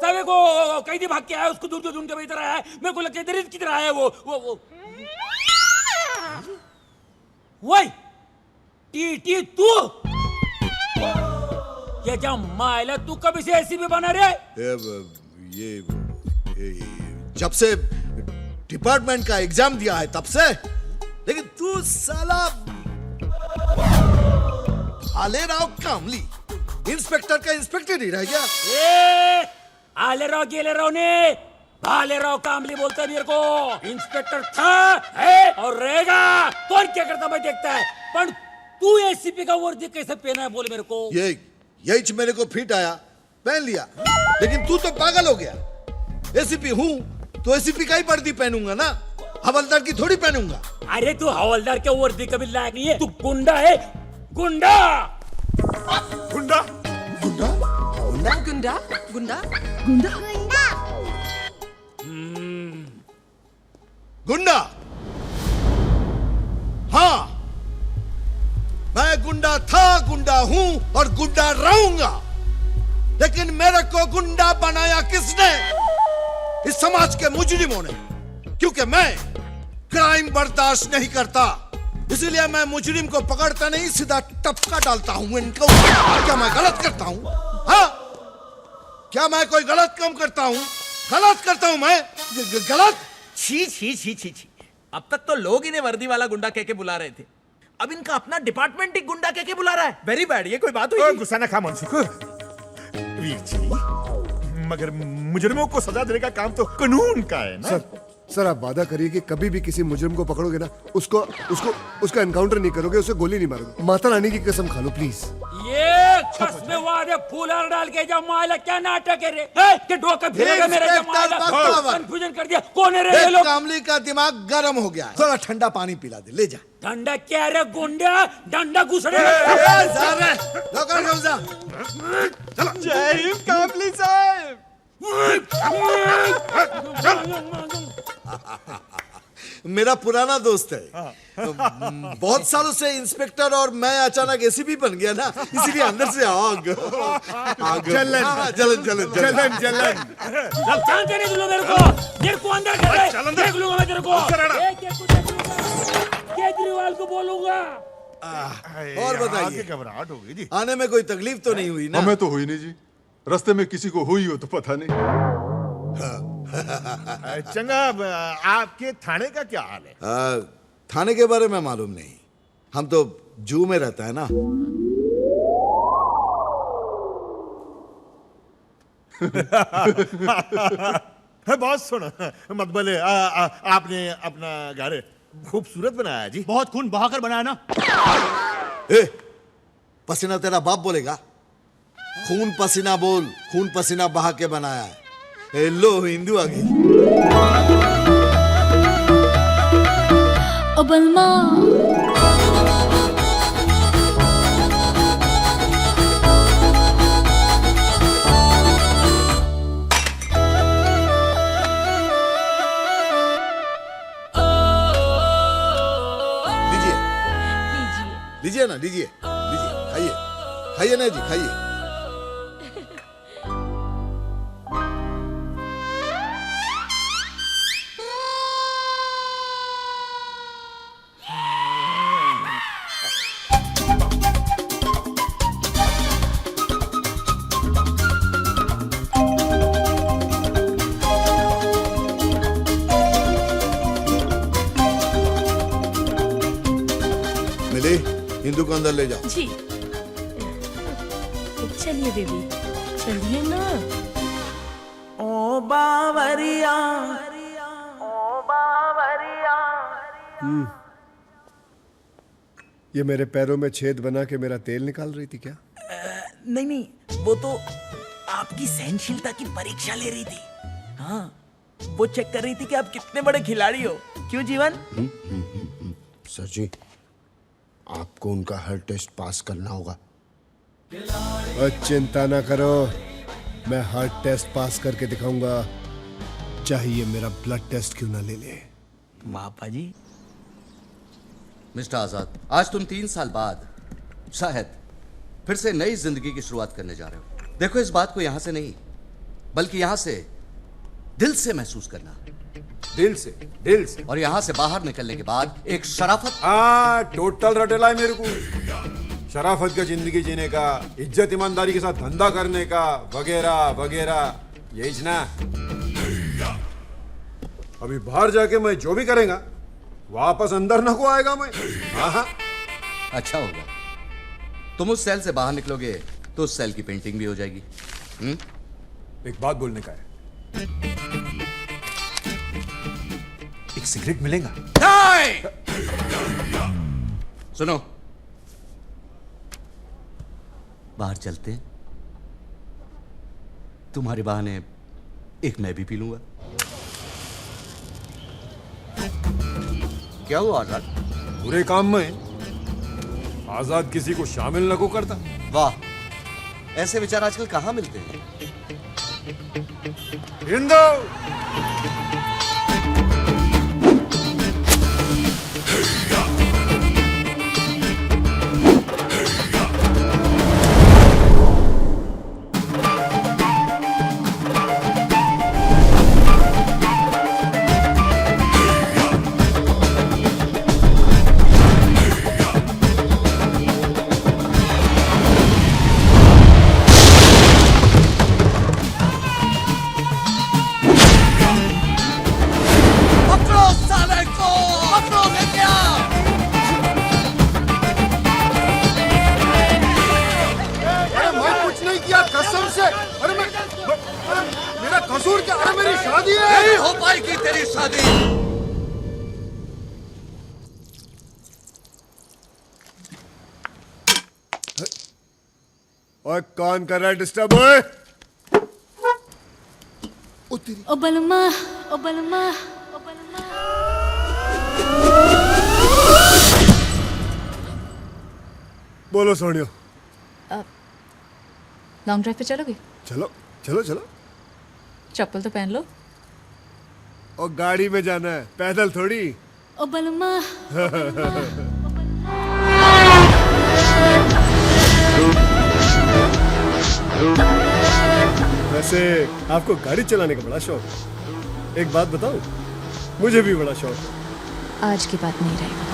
सवे को कैदी भाग के आया, उसको दूर ढूंढ के इधर आया है। मेरे को लगता है इधर किधर आया है वो वही टी तू ये क्या मायला, तू कभी से ऐसी भी बना रे? ये जब से डिपार्टमेंट का एग्जाम दिया है तब से। लेकिन तू साला भालेराव कामली इंस्पेक्टर का इंस्पेक्टर ही रह गया। आलेराव गेलेराव ने भालेराव कामली बोलता है मेरे को। इंस्पेक्टर था, है और रहेगा। कौन क्या करता मैं देखता है। पर तू एसीपी का वर्दी कैसे पहना है बोल मेरे को। यही मेरे को फिट आया, पहन लिया। लेकिन तू तो पागल हो गया। एसीपी हूँ तो एसीपी का ही वर्दी पहनूंगा ना, हवलदार की थोड़ी पहनूंगा। अरे तू हवलदार के वर्दी कभी लायक नहीं है। तू गुंडा है, गुंडा गुंडा गुंडा गुंडा गुंडा गुंडा गुंडा। हाँ, मैं गुंडा था, गुंडा हूं और गुंडा रहूंगा। लेकिन मेरे को गुंडा बनाया किसने? इस समाज के मुजरिमों ने। क्योंकि मैं क्राइम बर्दाश्त नहीं करता, इसलिए मैं मुजरिम को पकड़ता नहीं, सीधा टपका डालता हूं इनको। क्या मैं गलत करता हूं? हाँ, क्या मैं कोई गलत काम करता हूं? गलत करता हूं मैं? गलत? छी छी छी छी छी। अब तक तो लोग इन्हें वर्दी वाला गुंडा कह के बुला रहे थे, अब इनका अपना डिपार्टमेंट ही गुंडा कह के बुला रहा है। Very bad. ये कोई बात हुई? गुस्सा ना खा मनसुख। वीर जी, मगर मुजरिमों को सजा देने का काम तो कानून का है ना। सर आप वादा करिए कि कभी भी किसी मुजरिम को पकड़ोगे ना, उसका एनकाउंटर नहीं करोगे, उसे गोली नहीं मारोगे। माता रानी की कसम खा लो प्लीज। ये कसम वादे फूलर डाल के जब मायला क्या नाटक है रे? के डोका फिरेगा मेरे जमाला। कंफ्यूजन कर दिया। कौन है रे ये लोग? कामली का दिमाग गर्म हो गया है, थोड़ा ठंडा पानी पिला दे, ले जा। ठंडा क्या रे गुंडा? डंडा घुसड़े। जय हिंद कामली साहब। मेरा पुराना दोस्त है, बहुत सालों से इंस्पेक्टर, और मैं अचानक एसीपी बन गया ना, इसीलिए अंदर से आग जलन जलन जलन जलन जलन। जानते नहीं मेरे को अंदर कर देख लूंगा मैं तेरे को। केजरीवाल को बोलूंगा। और बताइए, घबराहट हो गई जी। आने में कोई तकलीफ तो नहीं हुई ना? हमें तो हुई नहीं जी, रास्ते में किसी को हुई हो तो पता नहीं। चंगा, आपके थाने का क्या हाल है? थाने के बारे में मालूम नहीं, हम तो जू में रहता है ना। बॉस सुनो, मत बोले। आपने अपना घर खूबसूरत बनाया जी। बहुत खून बहाकर बनाया ना। पसीना तेरा बाप बोलेगा? खून पसीना बोल, खून पसीना बहा के बनाया है। लो हिंदू आ गई। ओबलमा लीजिए लीजिए ना, लीजिए लीजिए, खाइए खाइए ना जी, खाइए। मिली, हिंदू को अंदर ले जाओ। जी चलिए बेबी, चलिए ना। ओ बावरिया, ओ बावरिया। ये मेरे पैरों में छेद बना के मेरा तेल निकाल रही थी क्या? नहीं नहीं, वो तो आपकी सहनशीलता की परीक्षा ले रही थी। हाँ, वो चेक कर रही थी कि आप कितने बड़े खिलाड़ी हो। क्यों जीवन? सर जी, आपको उनका हर टेस्ट पास करना होगा। और चिंता ना करो, मैं हर टेस्ट पास करके दिखाऊंगा, चाहिए मेरा ब्लड टेस्ट क्यों ना ले ले। पापा जी। मिस्टर आजाद, आज तुम 3 साल बाद शायद फिर से नई जिंदगी की शुरुआत करने जा रहे हो। देखो, इस बात को यहां से नहीं बल्कि यहां से दिल से महसूस करना। दिल से और यहां से बाहर निकलने के बाद एक शराफत। टोटल रटेला है मेरे को। शराफत का जिंदगी जीने का, इज्जत ईमानदारी के साथ धंधा करने का, वगैरह वगैरह, यही ना। अभी बाहर जाके मैं जो भी करेगा वापस अंदर न को आएगा मैं। हाँ। अच्छा होगा, तुम उस सेल से बाहर निकलोगे तो उस सेल की पेंटिंग भी हो जाएगी। एक बात बोलने का है, एक सिगरेट मिलेगा? सुनो, बाहर चलते हैं, तुम्हारे बहाने एक मैं भी पी लूंगा। क्या हुआ आजाद? बुरे काम में आजाद किसी को शामिल न को करता। वाह, ऐसे विचार आजकल कहां मिलते हैं। हिंदू और कौन कर रहा है डिस्टर्ब? ओए ओ बलमा, ओ बलमा, ओ बलमा। बोलो सोनियो। लॉन्ग ड्राइव पे चलोगे? चलो चलो चलो। चप्पल तो पहन लो। और गाड़ी में जाना है, पैदल थोड़ी। ओ बलमा, वैसे आपको गाड़ी चलाने का बड़ा शौक है। एक बात बताऊं, मुझे भी बड़ा शौक है। आज की बात नहीं रहेगा।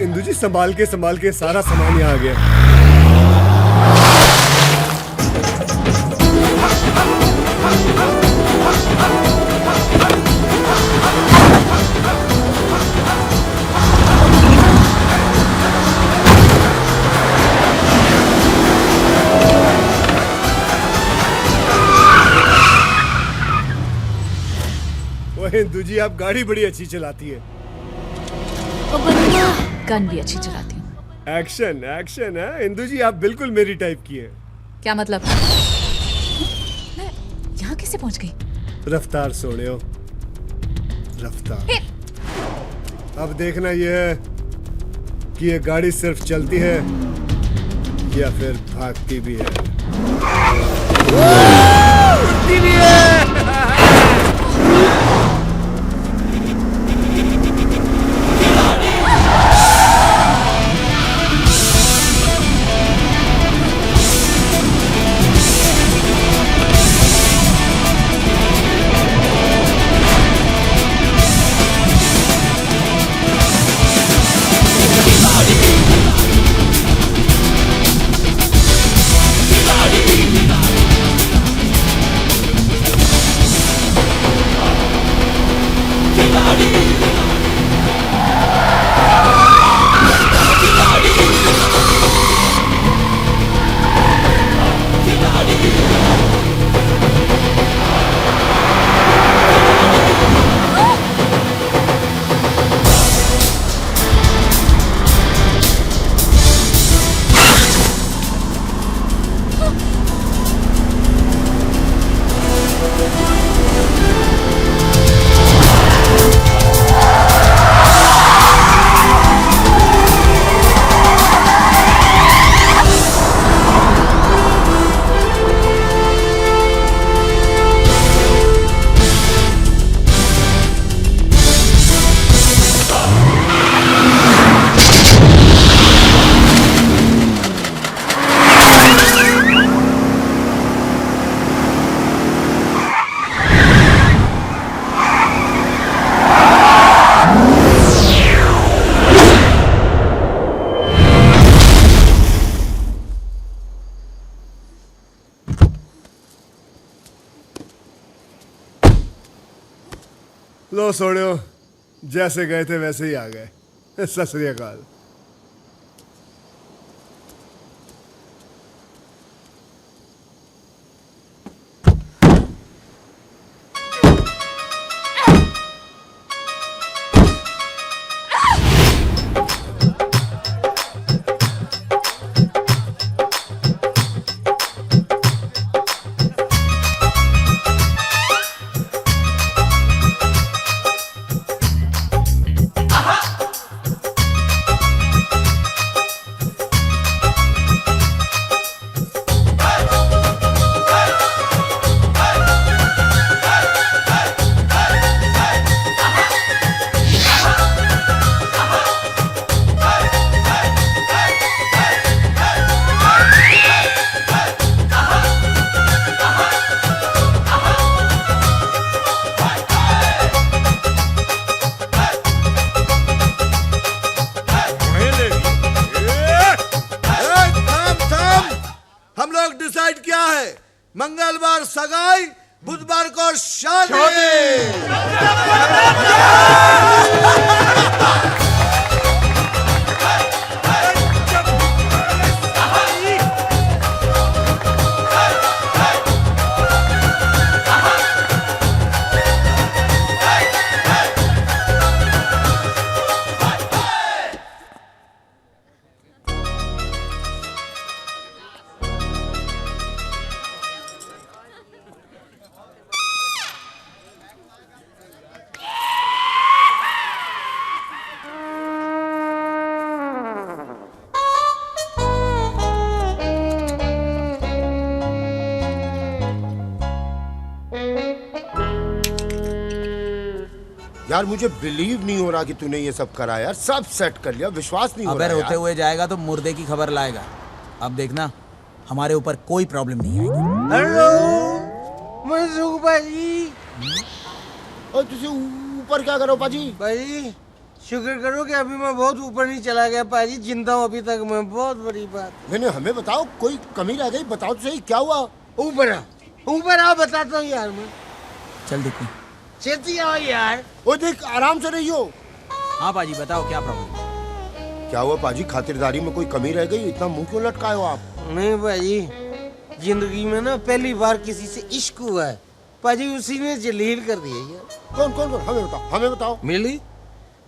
इंदु जी, संभाल के सारा सामान यहाँ आ गया। ओए इंदु जी, आप गाड़ी बड़ी अच्छी चलाती है। गन भी अच्छी चलाती हूँ। एक्शन एक्शन है इंदु जी, आप बिल्कुल मेरी टाइप की है। क्या मतलब? मैं यहाँ कैसे पहुँच गई? रफ्तार सोने हो, रफ्तार। अब देखना ये कि ये गाड़ी सिर्फ चलती है या फिर भागती भी है। उड़ती भी है। लो सोड़ियो, जैसे गए थे वैसे ही आ गए। सत श्री अकाल। डिसाइड किया है, मंगलवार सगाई, बुधवार को शादी। यार मुझे बिलीव नहीं हो रहा कि तूने ये सब करा यार, सब सेट कर लिया, विश्वास नहीं हो रहा अगर यार। होते हुए जाएगा तो मुर्दे की खबर लाएगा। अब देखना हमारे ऊपर कोई प्रॉब्लम नहीं आएगी। हेलो मनसुख भाजी। और तुझे ऊपर क्या करो पाजी? भाजी शुक्र करो कि अभी मैं बहुत ऊपर नहीं चला गया पाजी, जिंदा हूँ अभी तक मैं, बहुत बड़ी बात। मैंने हमें बताओ, कोई कमी रह गई? बताओ तो सही क्या हुआ? ऊपर आओ बताता हूँ यार मैं। चल देखते छेती आओ यार। ओ देख, आराम से रहियो। हाँ पाजी बताओ क्या प्रॉब्लम? क्या हुआ पाजी, खातिरदारी में कोई कमी रह गई? इतना मुंह क्यों लटकाए हो आप? नहीं पाजी, जिंदगी में ना पहली बार किसी से इश्क हुआ है पाजी, उसी ने जलील कर दिया यार। कौन कौन कौन? हमें बताओ, हमें बताओ। मिली?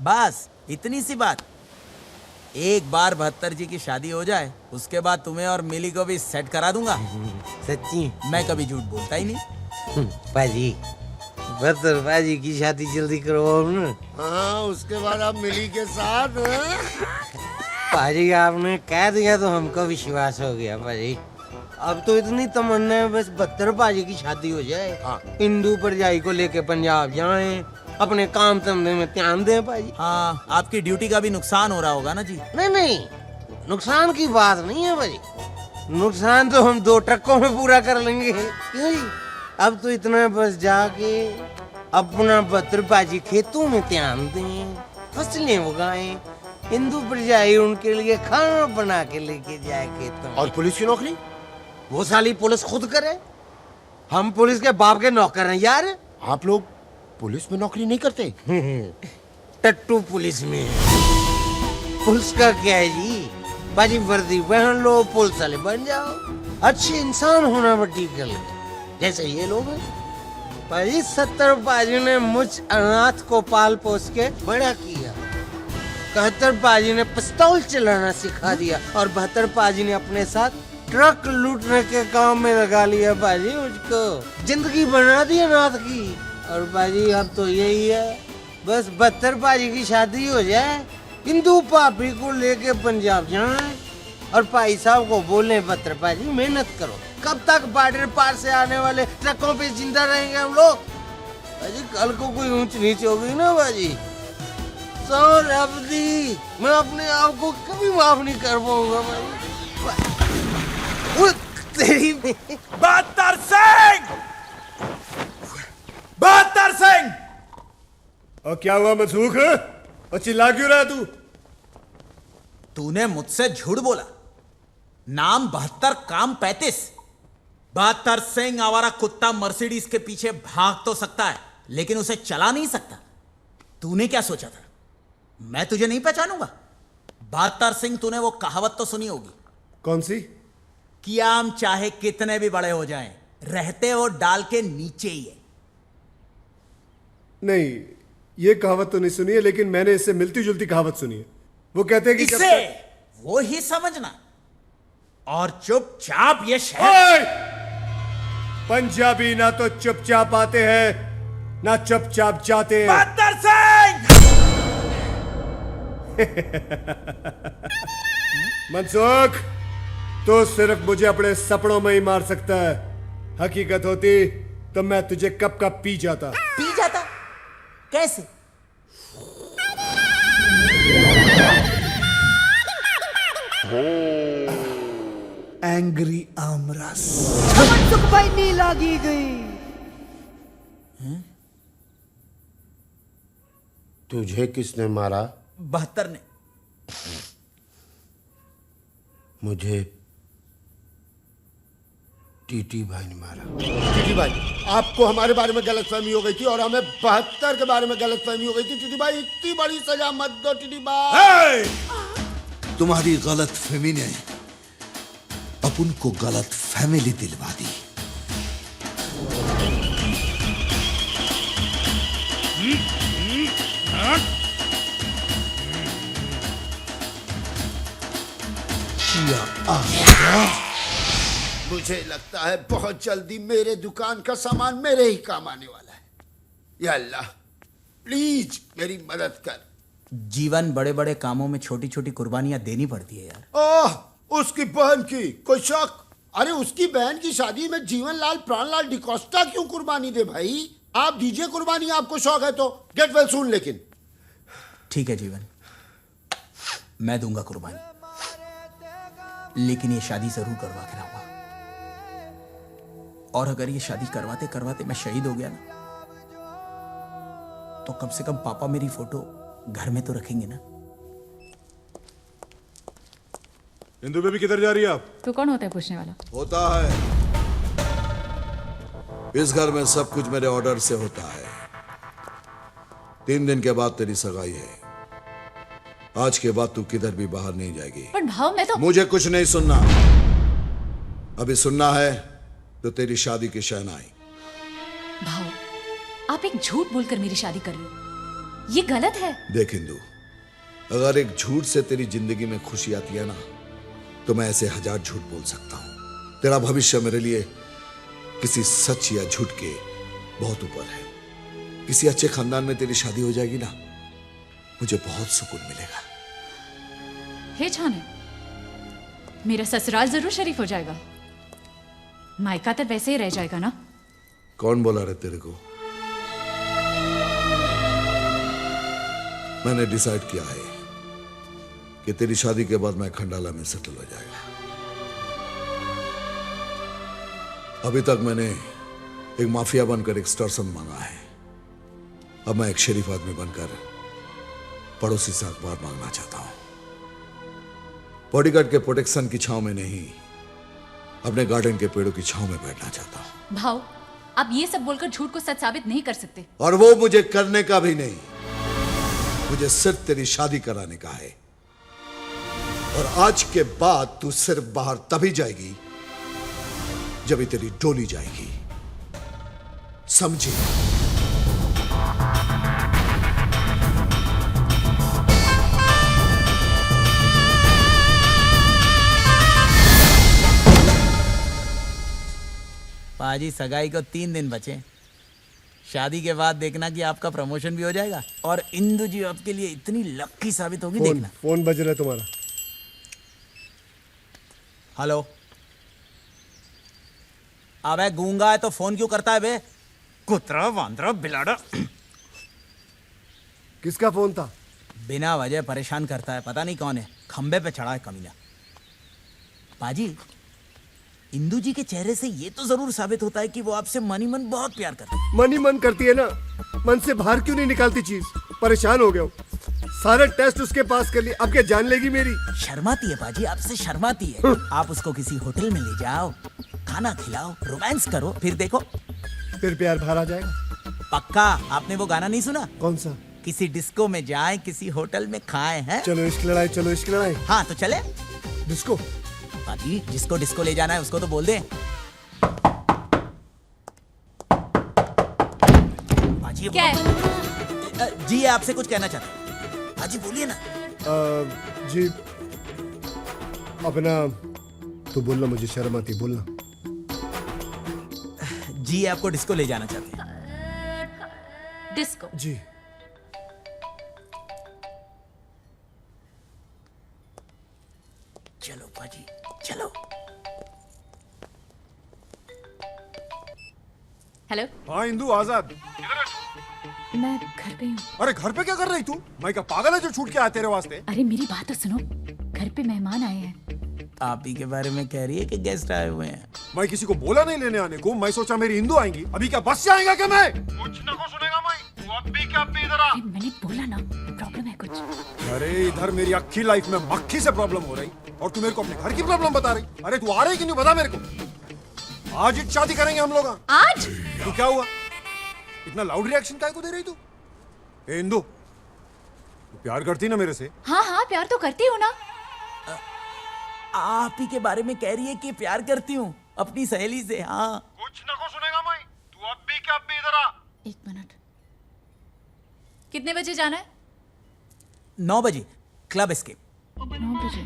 बस इतनी सी बात। एक बार 72 जी की शादी हो जाए, उसके बाद तुम्हें और मिली को भी सेट करा दूंगा। सच्ची? मैं कभी झूठ बोलता ही नहीं। पाजी 72 पाजी की शादी जल्दी करवाओ ना। हाँ, उसके बाद आप मिली के साथ पाजी आपने कह दिया तो हमको विश्वास हो गया पाजी। अब तो इतनी तमन्ना है बस बहत्तर पाजी की शादी हो जाए, हिंदू परजाई को लेके पंजाब जाएं, अपने काम धंधे में ध्यान दें पाजी। हाँ, आपकी ड्यूटी का भी नुकसान हो रहा होगा ना जी? नहीं नहीं, नुकसान की बात नहीं है भाई, नुकसान तो हम 2 ट्रकों में पूरा कर लेंगे। क्यों जी? अब तो इतना बस जाके अपना 72 पाजी खेतों में ध्यान दें, फसलें उगाएं, हिंदू प्रजाई उनके लिए खाना बना के लेके जाए खेतों में। और पुलिस की नौकरी? वो साली पुलिस खुद करे, हम पुलिस के बाप के नौकर हैं यार। आप लोग पुलिस में नौकरी नहीं करते? टट्टू पुलिस में है। पुलिस का क्या है जी, बाजी वर्दी पहन लो, पुलिस वाले बन जाओ, अच्छे इंसान होना बड़ी गल जैसे ये लोग हैं। बाजी 70 पाजी ने मुझ अनाथ को पाल पोस के बड़ा किया, 71 पाजी ने पिस्तौल चलाना सिखा दिया और 72 पाजी ने अपने साथ ट्रक लूटने के काम में लगा लिया बाजी मुझको। जिंदगी बना दी अनाथ की। और बाजी अब तो यही है, बस 72 पाजी की शादी हो जाए, हिंदू पापी को लेके पंजाब जाए और भाई साहब को बोले 72 पाजी मेहनत करो। कब तक बॉर्डर पार से आने वाले ट्रकों पे जिंदा रहेंगे हम लोग? बाजी कल को कोई ऊंच नीच हो गई ना बाजी, सौर अवधि मैं अपने आप को कभी माफ नहीं कर पाऊंगा बाजी। तेरी 72 सिंह! 72 सिंह! और क्या हुआ मनसूख, और चिल्ला क्यों रहा तू? तूने मुझसे झूठ बोला। नाम 72, काम 35। 72 सिंह आवारा कुत्ता मर्सिडीज के पीछे भाग तो सकता है, लेकिन उसे चला नहीं सकता। तूने क्या सोचा था मैं तुझे नहीं पहचानूंगा? 72 सिंह, तूने वो कहावत तो सुनी होगी। कौन सी? कि आम चाहे कितने भी बड़े हो जाएं, रहते वो डाल के नीचे ही है। नहीं, ये कहावत तो नहीं सुनी है, लेकिन मैंने इससे मिलती जुलती कहावत सुनी है। वो कहते हैं कि इसे वो ही समझना और चुपचाप ये शहर। पंजाबी ना तो चुपचाप आते हैं ना चुपचाप जाते हैं। 72 सिंह! मनसुख, तो सिर्फ मुझे अपने सपनों में ही मार सकता है। हकीकत होती तो मैं तुझे कब का पी जाता। पी जाता? कैसे? एंग्री आमरस। मनसुख भाई नी लागी गई। तुझे किसने मारा? 72 ने। मुझे टीटी भाई ने मारा। टीटी भाई, आपको हमारे बारे में गलतफहमी हो गई थी और हमें 72 के बारे में गलतफहमी हो गई थी। टीटी भाई, इतनी बड़ी सजा मत दो टीटी भाई। तुम्हारी गलत फहमी ने अपन को गलत फैमिली दिलवा दी। मुझे लगता है बहुत जल्दी मेरे दुकान का सामान मेरे ही काम आने वाला है। या अल्लाह, प्लीज मेरी मदद कर। जीवन बड़े बड़े कामों में छोटी छोटी कुर्बानियां देनी पड़ती है यार। ओह, उसकी बहन की कोई शक? अरे उसकी बहन की शादी में जीवनलाल प्राणलाल डिकोस्टा क्यों कुर्बानी दे भाई? आप दीजिए कुर्बानी, आपको शौक है तो। Get well soon. लेकिन ठीक है जीवन, मैं दूंगा कुर्बानी, लेकिन ये शादी जरूर करवा के रहूंगा। और अगर ये शादी करवाते करवाते मैं शहीद हो गया ना, तो कम से कम पापा मेरी फोटो घर में तो रखेंगे ना। इंदु बेबी किधर जा रही है आप? तू कौन होता है पूछने वाला? होता है, इस घर में सब कुछ मेरे ऑर्डर से होता है। 3 दिन के बाद तेरी सगाई है। आज के बाद तू किधर भी बाहर नहीं जाएगी। पर भाव, मैं तो मुझे कुछ नहीं सुनना। अभी सुनना है तो तेरी शादी की शहनाई। भाव, आप एक झूठ बोलकर मेरी शादी कर लो, ये गलत है। देख इंदु, अगर एक झूठ से तेरी जिंदगी में खुशी आती है ना, तो मैं ऐसे 1000 झूठ बोल सकता हूं। तेरा भविष्य मेरे लिए किसी सच या झूठ के बहुत ऊपर है। किसी अच्छे खानदान में तेरी शादी हो जाएगी ना, मुझे बहुत सुकून मिलेगा। हे छाने, मेरा ससुराल जरूर शरीफ हो जाएगा, मायका तो वैसे ही रह जाएगा ना। कौन बोला रे तेरे को? मैंने डिसाइड किया है कि तेरी शादी के बाद मैं खंडाला में सेटल हो जाएगा। अभी तक मैंने एक माफिया बनकर एक्सटॉर्शन मांगा है, अब मैं एक शरीफ आदमी बनकर पड़ोसी से अखबार मांगना चाहता हूं। बॉडीगार्ड के प्रोटेक्शन की छांव में नहीं, अपने गार्डन के पेड़ों की छांव में बैठना चाहता हूं। भाव, आप ये सब बोलकर झूठ को सच साबित नहीं कर सकते। और वो मुझे करने का भी नहीं, मुझे सिर्फ तेरी शादी कराने का है। और आज के बाद तू सिर्फ बाहर तभी जाएगी जब ही तेरी डोली जाएगी, समझी? पाजी, सगाई को 3 दिन बचे, शादी के बाद देखना कि आपका प्रमोशन भी हो जाएगा और इंदु जी आपके लिए इतनी लक्की साबित होगी, देखना। फोन बज रहा है तुम्हारा। हेलो। अबे गूंगा है तो फोन क्यों करता है बे? कुतरा वांदरा बिलाड़ा। किसका फोन था? बिना वजह परेशान करता है, पता नहीं कौन है, खंबे पे चढ़ा है कमीना। पाजी, इंदु जी के चेहरे से ये तो जरूर साबित होता है कि वो आपसे मनी मन बहुत प्यार करती है। मन ही मन करती है ना, मन से बाहर क्यों नहीं निकालती चीज? परेशान हो गया हूँ, सारे टेस्ट उसके पास कर लिए, अब क्या जान लेगी मेरी? शर्माती है पाजी, आपसे शर्माती है। आप उसको किसी होटल में ले जाओ, खाना खिलाओ, रोमांस करो, फिर देखो फिर प्यार बाहर आ जाएगा। पक्का। आपने वो गाना नहीं सुना? कौन सा? किसी डिस्को में जाएं, किसी होटल में खाएं, हैं? चलो इश्क लड़ाई, चलो इश्क लड़ाई। हाँ तो चले। डिस्को? पाजी, जिसको डिस्को ले जाना है उसको तो बोल दे। पाजी, क्या है? जी आपसे कुछ कहना चाहते हैं। पाजी बोलिए ना। जी अपना तू बोलना, मुझे शर्म आती, बोलना। जी आपको डिस्को ले जाना चाहते हैं। डिस्को? जी। चलो पाजी, चलो। हेलो। हाँ इंदु, आजाद। मैं घर पे हूँ। अरे घर पे क्या कर रही तू? मैं क्या पागल है जो छूट के आया तेरे वास्ते? अरे मेरी बात तो सुनो, घर पे मेहमान आए हैं। आप ही के बारे में कह रही है कि गेस्ट आए हुए हैं। मैं किसी को बोला नहीं लेने आने को, मैं सोचा मेरी इंदु आएंगी। अभी क्या बस से आएगा क्या? मैं कुछ न को सुनेगा मैं। तू अब भी इधर आ। मैंने बोला ना, प्रॉब्लम है कुछ। अरे इधर मेरी अच्छी लाइफ में मक्खी से प्रॉब्लम हो रही और तू मेरे को अपने घर की प्रॉब्लम बता रही। अरे तू आ रही कि नहीं बता मेरे को। आज ही शादी करेंगे हम लोग। आज? तू क्या हुआ, इतना लाउड रिएक्शन काहे को दे रही तू? ए इंदु, तू प्यार करती ना मेरे से? हाँ हाँ, प्यार तो करती हूँ ना। आप ही के बारे में कह रही है कि प्यार करती हूँ अपनी सहेली से। हाँ कुछ न को सुनेगा मैं। तू अब भी इधर आ। 1 मिनट। कितने बजे जाना है? 9 बजे क्लब एस्केप। 9 बजे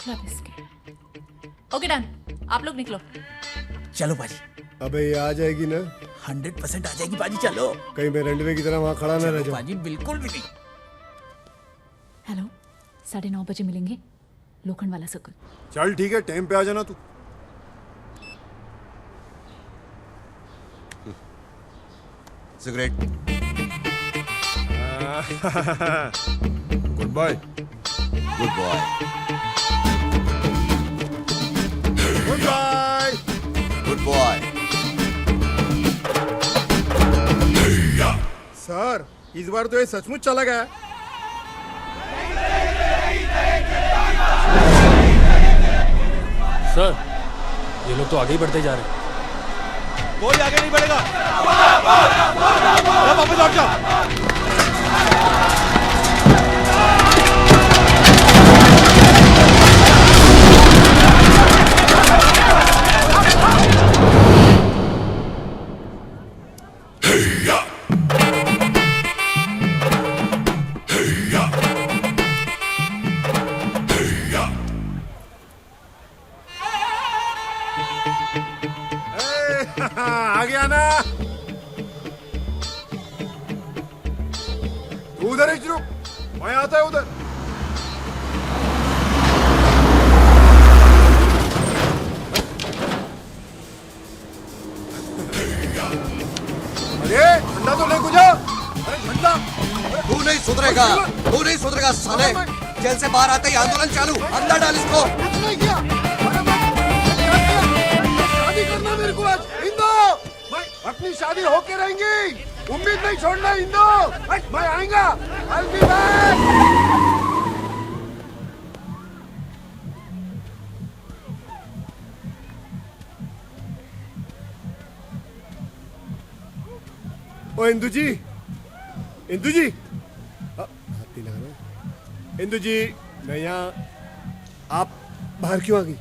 क्लब एस्केप। ओके डन, आप लोग निकलो। चलो पाजी। अबे ये आ जाएगी ना? 100% आ जाएगी पाजी, चलो। कहीं मैं रंडवे की तरह वहां खड़ा ना रह जाऊं। पाजी बिल्कुल भी नहीं। हेलो, 9:30 बजे मिलेंगे, लोखंड वाला सर्कल। चल ठीक है, टाइम पे आ जाना तू। Cigarette. Good boy. Good boy. Goodbye. Good boy. Sir इस बार तो ये सचमुच चला गया। सर, ये लोग तो आगे ही बढ़ते जा रहे हैं। कोई आगे नहीं बढ़ेगा। वापस लौट जाओ। आ गया ना? तू उधर ही रुक, मैं आता है उधर। जेल से बाहर आते ही आंदोलन चालू, अंदर डाल इसको। शादी करना मेरे को आज हिंदू, मैं अपनी शादी होके रहेंगी, उम्मीद नहीं छोड़ना हिंदू, मैं आएगा। I'll be back। ओ इंदू जी, इंदू जी, हाथी लगा रहा। इंदू जी, मैं यहाँ, आप बाहर क्यों आ गई?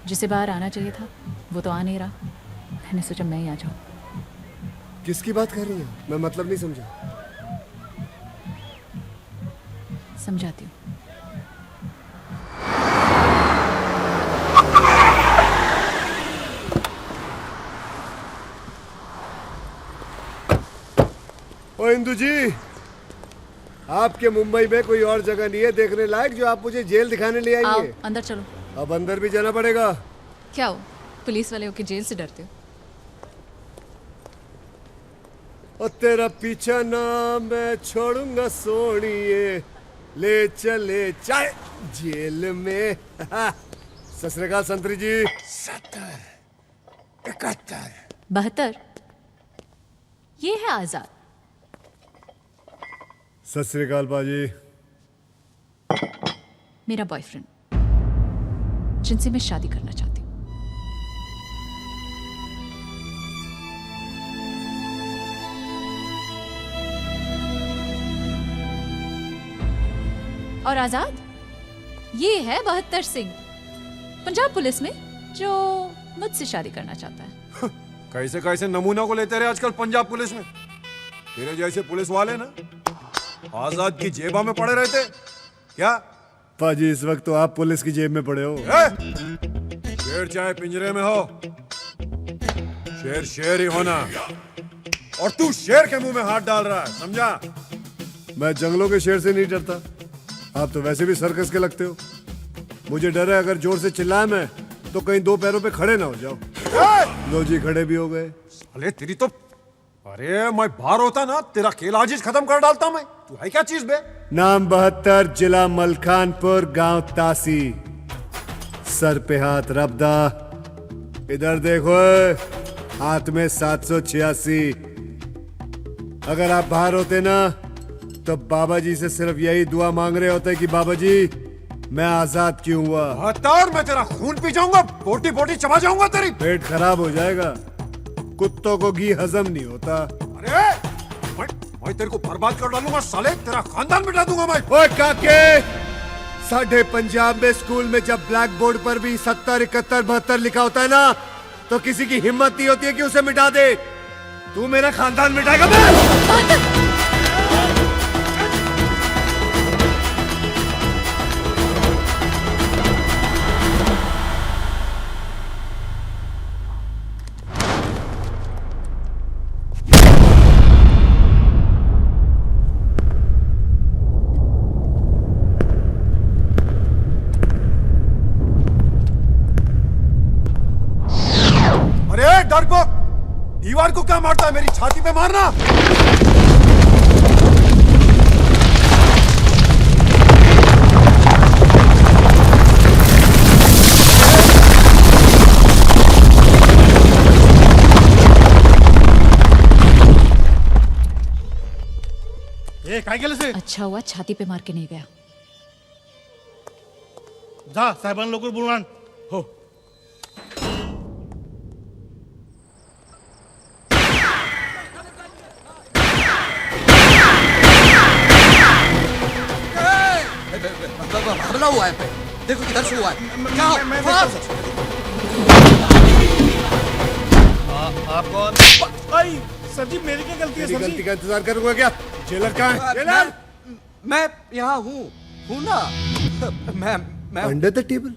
जिसे बाहर आना चाहिए था वो तो आ नहीं रहा, मैंने सोचा मैं ही आ जाऊं। किसकी बात कर रही हैं? मैं मतलब नहीं समझा। समझाती हूँ। ओ इंदू जी, आपके मुंबई में कोई और जगह नहीं है देखने लायक जो आप मुझे जेल दिखाने ले आओ आएंगे? अंदर चलो। अब अंदर भी जाना पड़ेगा। क्या हो, पुलिस वाले हो कि जेल से डरते हो? और तेरा पीछा ना मैं छोड़ूंगा सोनिए, ले चले चाहे जेल में। सत श्री अकाल संतरी जी। 70, 71, 72। ये है आजाद। सत श्री अकाल बाजी। मेरा बॉयफ्रेंड, जिनसे मैं शादी करना चाहती हूँ। और आजाद, ये है 72 सिंह, पंजाब पुलिस में, जो मुझसे शादी करना चाहता है। कैसे कैसे नमूना को लेते रहे आजकल पंजाब पुलिस में। तेरे जैसे पुलिस वाले ना आजाद की जेबा में पड़े रहते क्या? पाजी, इस वक्त तो आप पुलिस की जेब में पड़े हो। शेर चाहे पिंजरे में हो, शेर शेर ही होना। और तू शेर के मुंह में हाथ डाल रहा है, समझा? मैं जंगलों के शेर से नहीं डरता, आप तो वैसे भी सर्कस के लगते हो। मुझे डर है अगर जोर से चिल्लाए मैं तो कहीं दो पैरों पे खड़े ना हो जाओ। लो जी, खड़े भी हो गए। अरे तेरी तो, अरे मैं बाहर होता ना तेरा खेल आज ही खत्म कर डालता मैं। तू है क्या चीज बे? नाम 72, जिला मलखानपुर, गांव तासी, सर पे हाथ रबदा। इधर देखो, हाथ में 786। अगर आप बाहर होते ना तो बाबा जी से सिर्फ यही दुआ मांग रहे होते कि बाबा जी मैं आजाद क्यों हुआ। हतार, मैं तेरा खून पी जाऊंगा, बोटी बोटी चबा जाऊंगा तेरी। पेट खराब हो जाएगा, कुत्तों को घी हजम नहीं होता। अरे मैं तेरे को बर्बाद कर डालूंगा साले, तेरा खानदान मिटा दूंगा मैं। ओए काके, साढ़े पंजाब में स्कूल में जब ब्लैक बोर्ड पर भी 70, 71, 72 लिखा होता है ना, तो किसी की हिम्मत नहीं होती है कि उसे मिटा दे। तू मेरा खानदान मिटाएगा? मैं दीवार को क्या मारता है, मेरी छाती पे मारना। ये काय केलं से? अच्छा हुआ छाती पे मार के नहीं गया। जा साहेबान लवकर बोलवा। हो हमला हुआ है पे, देखो किधर से हुआ है। क्या आप कौन? आई सर जी, मेरी क्या गलती है सर जी? गलती का इंतजार करूंगा क्या? जेलर कहाँ है? जेलर? मैं यहाँ हूँ ना। मैं अंडर द टेबल?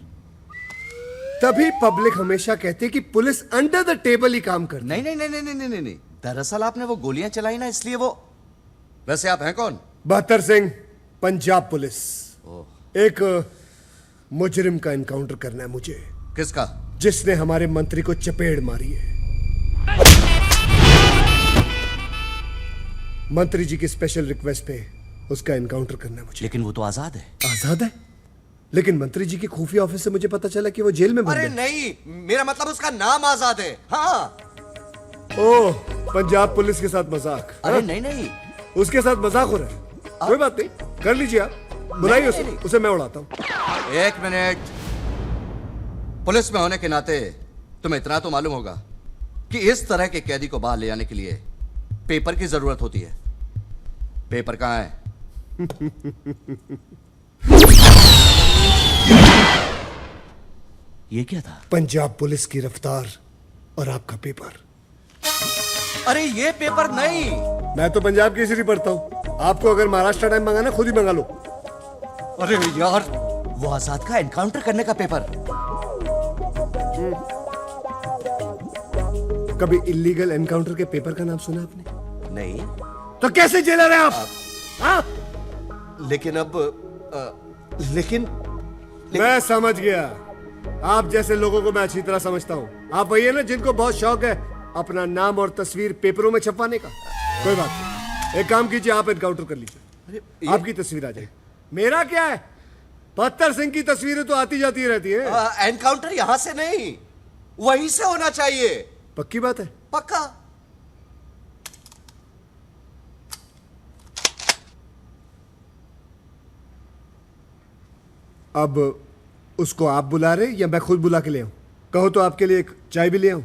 तभी पब्लिक हमेशा कहती है कि पुलिस अंडर द टेबल ही काम करती। नहीं नहीं नहीं नहीं नहीं नहीं नहीं, दरअसल आपने वो गोलियां चलाई ना, इसलिए वो। वैसे आप हैं कौन? 72 सिंह, पंजाब पुलिस। एक मुजरिम का एनकाउंटर करना है मुझे। किसका? जिसने हमारे मंत्री को चपेड़ मारी है। मंत्री जी की स्पेशल रिक्वेस्ट पे उसका एनकाउंटर करना है मुझे। लेकिन वो तो आजाद है। आजाद है? लेकिन मंत्री जी की खुफिया ऑफिस से मुझे पता चला कि वो जेल में बंद अरे है। नहीं, मेरा मतलब उसका नाम आजाद है। हाँ। ओह, पंजाब पुलिस के साथ मजाक। अरे हाँ? नहीं नहीं, उसके साथ मजाक हो रहा है। कोई बात नहीं, कर लीजिए आप, बुलाइए उसे, उसे मैं उड़ाता हूँ। 1 मिनट। पुलिस में होने के नाते तुम्हें इतना तो मालूम होगा कि इस तरह के कैदी को बाहर ले जाने के लिए पेपर की जरूरत होती है। पेपर कहाँ है? ये क्या था? पंजाब पुलिस की रफ्तार और आपका पेपर। अरे ये पेपर नहीं। मैं तो पंजाब केसरी पढ़ता हूँ। आपको अगर महाराष्ट्र टाइम मंगाना खुद ही मंगा लो। अरे यार, वो आजाद का एनकाउंटर करने का पेपर। कभी इलीगल एनकाउंटर के पेपर का नाम सुना आपने? नहीं। तो कैसे जेलर हैं आप? हाँ? लेकिन अब लेकिन मैं समझ गया। आप जैसे लोगों को मैं अच्छी तरह समझता हूँ। आप वही है ना जिनको बहुत शौक है अपना नाम और तस्वीर पेपरों में छपवाने का। कोई बात नहीं, एक काम कीजिए, आप एनकाउंटर कर लीजिए, आपकी तस्वीर आ जाएगी। मेरा क्या है, पत्थर सिंह की तस्वीरें तो आती जाती रहती है। एनकाउंटर यहां से नहीं, वहीं से होना चाहिए। पक्की बात है? पक्का। अब उसको आप बुला रहे या मैं खुद बुला के ले आऊं? कहो तो आपके लिए एक चाय भी ले आऊं?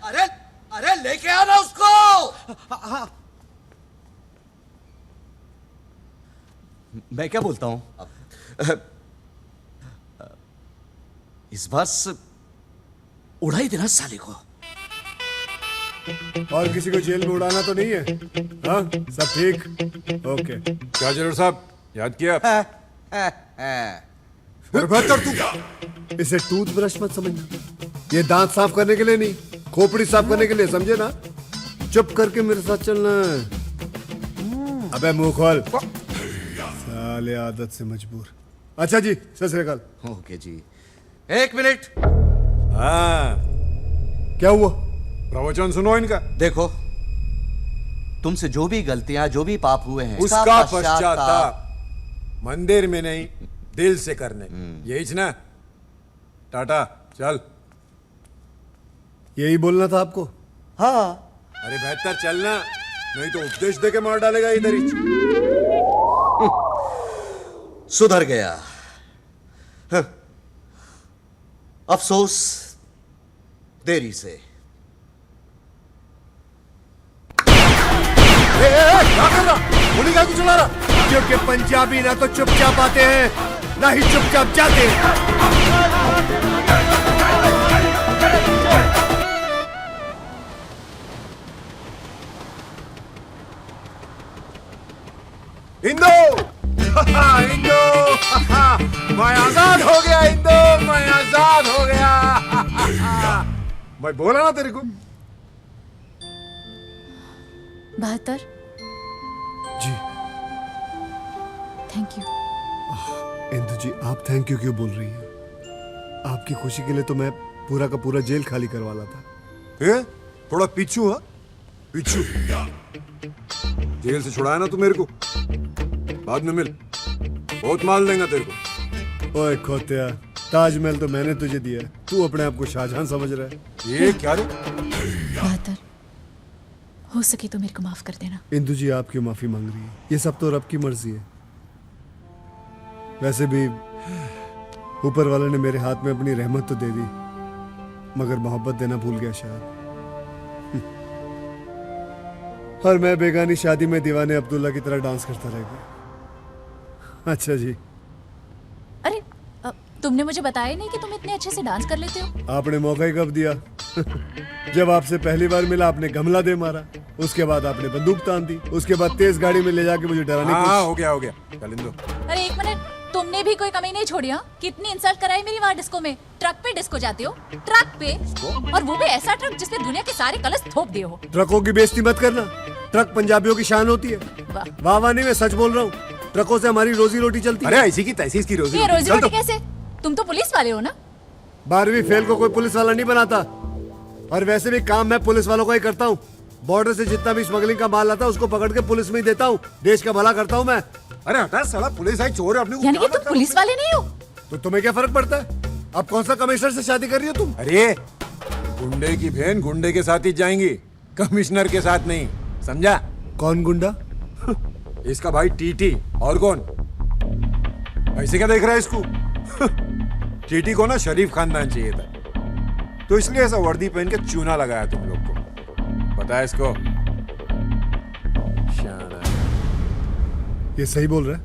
अरे अरे लेके आना उसको। मैं क्या बोलता हूं, इस बार उड़ा ही देना साले को। और किसी को जेल में उड़ाना तो नहीं है? हाँ, सब ठीक? ओके। क्या जरूर साहब, याद किया? बेहतर तू इसे टूथब्रश मत समझना, ये दांत साफ करने के लिए नहीं, खोपड़ी साफ करने के लिए, समझे ना? चुप करके मेरे साथ चलना है। अबे मुंह खोल, साले आदत से मजबूर। अच्छा जी, सत श्री अकाल। ओके जी, 1 मिनट। हाँ, क्या हुआ? प्रवचन सुनो इनका। देखो, तुमसे जो भी गलतियां, जो भी पाप हुए हैं, उसका पश्चाताप मंदिर में नहीं, दिल से करने। यही ना? टाटा, चल। यही बोलना था आपको? हाँ। अरे बेहतर चलना, नहीं तो उपदेश दे के मार डालेगा इधर ही। सुधर गया। अफसोस देरी से। क्या कर रहा? गोली क्या चला रहा? क्योंकि पंजाबी ना तो चुपचाप आते हैं, ना ही चुपचाप जाते हैं। इंदो, इंदो, मैं आजाद हो गया। इंदो, मैं आजाद हो गया। मैं बोला ना तेरे को। 72। जी थैंक यू। इंदु जी, आप थैंक यू क्यों बोल रही हैं? आपकी खुशी के लिए तो मैं पूरा का पूरा जेल खाली करवाला था। थोड़ा पीछू। हाँ, पीछू। जेल से छुड़ाया ना तू मेरे को, बाद में मिल, बहुत माल देगा तेरे को। ओए खोतिया, ताजमहल तो मैंने तुझे दिया, तू अपने आप को शाहजहां समझ रहा है। ये क्या रे? 72, हो सके तो मेरे को माफ कर देना। इंदु जी, आप क्यों माफी मांग रही है? ये सब तो रब की मर्जी है। वैसे भी ऊपर वाले ने मेरे हाथ में अपनी रहमत तो दे दी, मगर मोहब्बत देना भूल गया शायद। और मैं बेगानी शादी में दीवाने अब्दुल्ला की तरह डांस करता रह गया। अच्छा जी। अरे तुमने मुझे बताया नहीं कि तुम इतने अच्छे से डांस कर लेते हो। आपने मौका ही कब दिया? जब आपसे पहली बार मिला आपने गमला दे मारा, उसके बाद आपने बंदूक तान दी, उसके बाद तेज गाड़ी में ले जाके मुझे डराने की। हाँ, हो गया हो गया, चलिंदो। अरे एक मिनट, तुमने भी कोई कमी नहीं छोड़ी? हाँ, कितनी इंसल्ट कराई मेरी वहाँ डिस्को में। ट्रक पे डिस्को जाते हो, ट्रक पे, और वो भी ऐसा ट्रक जिसमें दुनिया के सारे कलश थोप दिए हो। ट्रकों की बेइज्जती मत करना, ट्रक पंजाबियों की शान होती है। वाह वाह नहीं, मैं सच बोल रहा हूँ, ट्रकों से हमारी रोजी रोटी चलती है। अरे ऐसी की तैसी इसकी रोजी ये रोजी रोटी कैसे? तुम तो पुलिस वाले हो ना? 12वीं फेल को कोई पुलिस वाला नहीं बनाता, और वैसे भी काम मैं पुलिस वालों का ही करता हूँ। बॉर्डर से जितना भी स्मगलिंग का माल आता है उसको पकड़ के पुलिस में ही देता हूँ। देश का भला करता हूँ मैं। अरे हटा साला, पुलिस आई चोर है अपने को। यानी कि तुम पुलिस वाले नहीं हो? तो तुम्हें क्या फर्क पड़ता है? अब कौन सा कमिश्नर से शादी कर रही हो तुम? अरे गुंडे की बहन गुंडे के साथ ही जाएंगी, कमिश्नर के साथ नहीं, समझा? कौन गुंडा? इसका भाई टीटी। और कौन? ऐसे क्या देख रहा है इसको? टीटी को ना शरीफ खानदान चाहिए था, तो इसलिए ऐसा वर्दी पहन के चूना लगाया तुम लोग को। पता है इसको? ये सही बोल रहा है।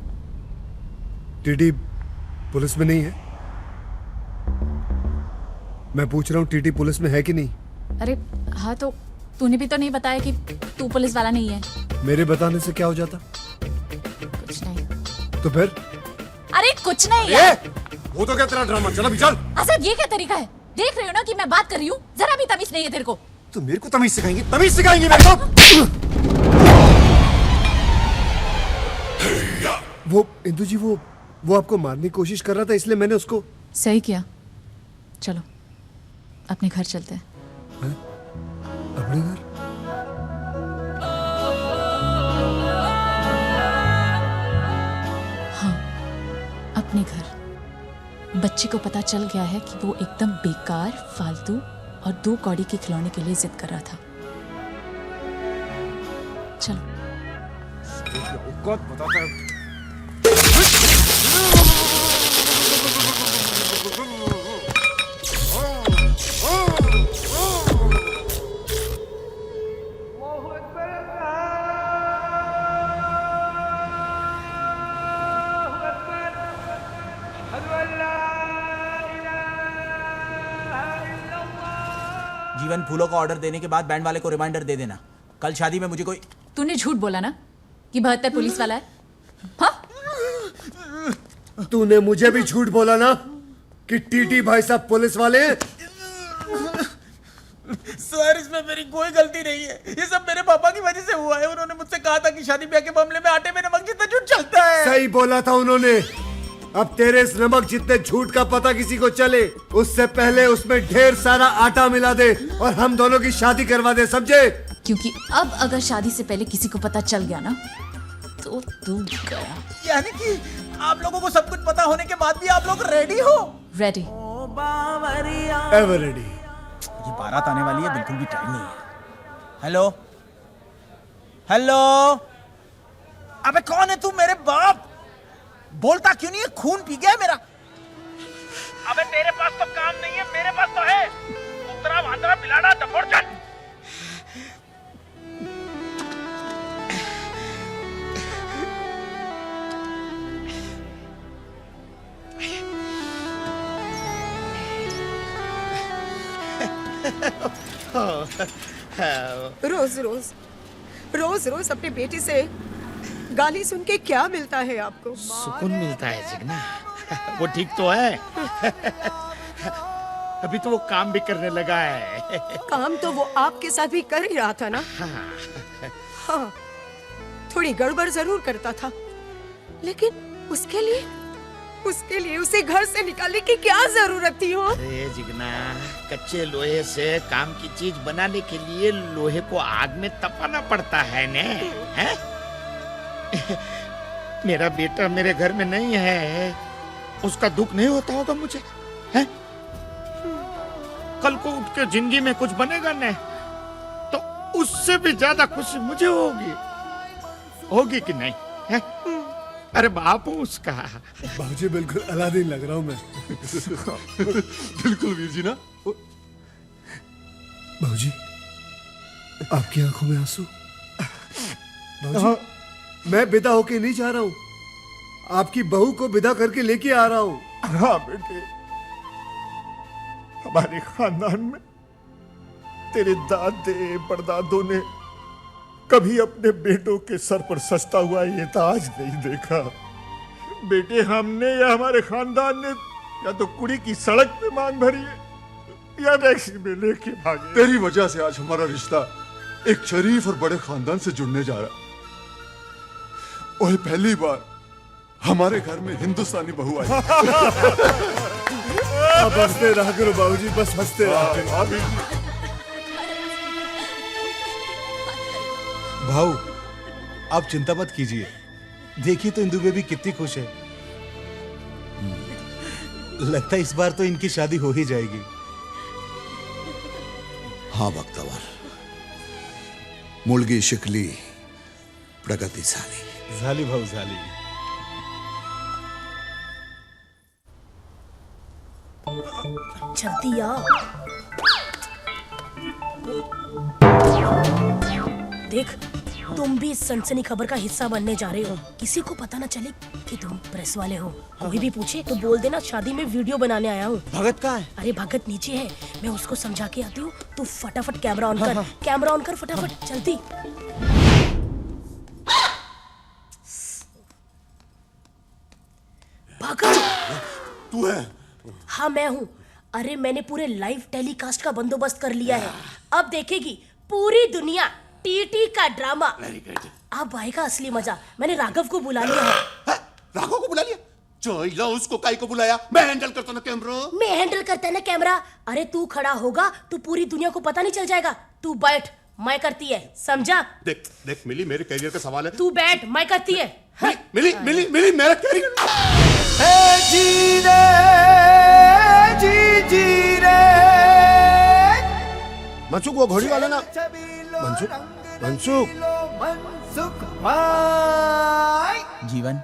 टीटी पुलिस में नहीं है। मैं पूछ रहा हूँ टीटी पुलिस में है कि नहीं? अरे हाँ, तो तूने भी तो नहीं बताया कि तू पुलिस वाला नहीं है। मेरे बताने से क्या हो जाता? कुछ नहीं। तो फिर? अरे कुछ नहीं यार। वो तो क्या तेरा ड्रामा, चल अभी चल। असद, ये क्या तरीका है? देख रही हो ना कि मैं बात कर रही हूँ, जरा भी तमीज नहीं है तेरे को। तो मेरे को तमीज सिखाएंगी? तमीज सिखाएंगी मेरे को? वो इंदु जी, वो आपको मारने की कोशिश कर रहा था, इसलिए मैंने उसको। सही किया। चलो अपने घर चलते हैं। अपने घर? हाँ, अपने घर। बच्चे को पता चल गया है कि वो एकदम बेकार, फालतू और 2 कौड़ी के खिलौने के लिए जिद कर रहा था। चलो। बताता है। जीवन, फूलों का ऑर्डर देने के बाद बैंड वाले को रिमाइंडर दे देना, कल शादी में मुझे कोई। तूने झूठ बोला ना कि 72 पुलिस वाला है? हाँ? तूने मुझे भी झूठ बोला ना कि टीटी भाई साहब पुलिस वाले हैं? सर, इसमें मेरी कोई गलती नहीं है। ये सब मेरे पापा की वजह से हुआ है। उन्होंने मुझसे कहा था कि शादी ब्याह के मामले में आटे में नमक जितना झूठ चलता है। सही बोला था उन्होंने। अब तेरे इस नमक जितने झूठ का पता किसी को चले, उससे पहले उसमें ढेर सारा आटा मिला दे और हम दोनों की शादी करवा दे, समझे? क्योंकि अब अगर शादी से पहले किसी को पता चल गया ना, तो तू गया। यानी कि आप लोगों को सब कुछ पता होने के बाद भी आप लोग रेडी हो? रेडी। Ever ready. ये बारात आने वाली है, बिल्कुल भी टाइम नहीं है। हेलो हेलो, अबे कौन है तू? मेरे बाप। बोलता क्यों नहीं है? खून पी गया है मेरा। अबे तेरे पास तो काम नहीं है, मेरे पास तो है। कुतरा वांदरा बिलाड़ा दफोड़चन। रोज रोज रोज रोज अपने बेटे से गाली सुन के क्या मिलता है आपको? सुकून मिलता है जिगना। वो ठीक तो है। अभी तो वो काम भी करने लगा है। काम तो वो आपके साथ भी कर ही रहा था ना। हाँ, थोड़ी गड़बड़ जरूर करता था, लेकिन उसके लिए उसे घर से निकालने की क्या जरूरत थी? हो अरे जिगना, कच्चे लोहे से काम की चीज बनाने के लिए लोहे को आग में तपाना पड़ता है ने, हैं? मेरा बेटा मेरे घर में नहीं है, उसका दुख नहीं होता होगा मुझे, हैं? कल को उठ के जिंदगी में कुछ बनेगा ने, तो उससे भी ज्यादा खुशी मुझे होगी कि नहीं, हैं? अरे बाप हूँ उसका। बाबूजी बिल्कुल अलादीन लग रहा हूँ मैं। बिल्कुल वीर जी ना। बाबूजी, आपकी आंखों में आंसू? बाबूजी, मैं विदा होके नहीं जा रहा हूँ, आपकी बहू को विदा करके लेके आ रहा हूँ। हाँ बेटे, हमारे खानदान में तेरे दादे परदादों ने कभी अपने बेटों के सर पर सजता हुआ ये ताज नहीं देखा। बेटे, हमने या हमारे खानदान ने या तो कुड़ी की सड़क पे मांग भरी है या टैक्सी में लेके भागे। तेरी वजह से आज हमारा रिश्ता एक शरीफ और बड़े खानदान से जुड़ने जा रहा। और पहली बार हमारे घर में हिंदुस्तानी बहू आई। अब हंसते रहा करो बाबूजी, बस हंसते रहा करो। भाऊ आप चिंता मत कीजिए, देखिए तो इंदु बेबी कितनी खुश है। लगता है इस बार तो इनकी शादी हो ही जाएगी। हाँ बख्तवर, मुलगी शिकली प्रगति झाली। झाली भाऊ झाली। जल्दी आओ। देख तुम भी इस सनसनी खबर का हिस्सा बनने जा रहे हो। किसी को पता ना चले कि तुम प्रेस वाले हो। कोई भी पूछे तो बोल देना शादी में वीडियो बनाने आया हूँ। भगत कहाँ है? अरे भगत नीचे है, मैं उसको समझा के आती हूँ। तू फटाफट कैमरा ऑन कर। कैमरा ऑन कर फटाफट, जल्दी। भगत तू है? हाँ मैं हूँ। अरे मैंने पूरे लाइव टेलीकास्ट का बंदोबस्त कर लिया है। अब देखेगी पूरी दुनिया टीटी का ड्रामा। अब आएगा असली मजा। मैंने राघव को बुला लिया है। राघव को बुला लिया? चलो उसको काई को बुलाया? मैं हैंडल करता ना कैमरा। मैं हैंडल करता ना कैमरा। अरे तू खड़ा होगा तो पूरी दुनिया को पता नहीं चल जाएगा। तू बैठ, मैं करती है, समझा? देख देख मिली, मेरे करियर का सवाल है। तू बैठ, मैं करती है। मिली मिली मिली मेरा करियर। जी रे जी रे। मनसुख वो घोड़ी वाला ना? मनसुख मनसुख मनसुख भाई। जीवन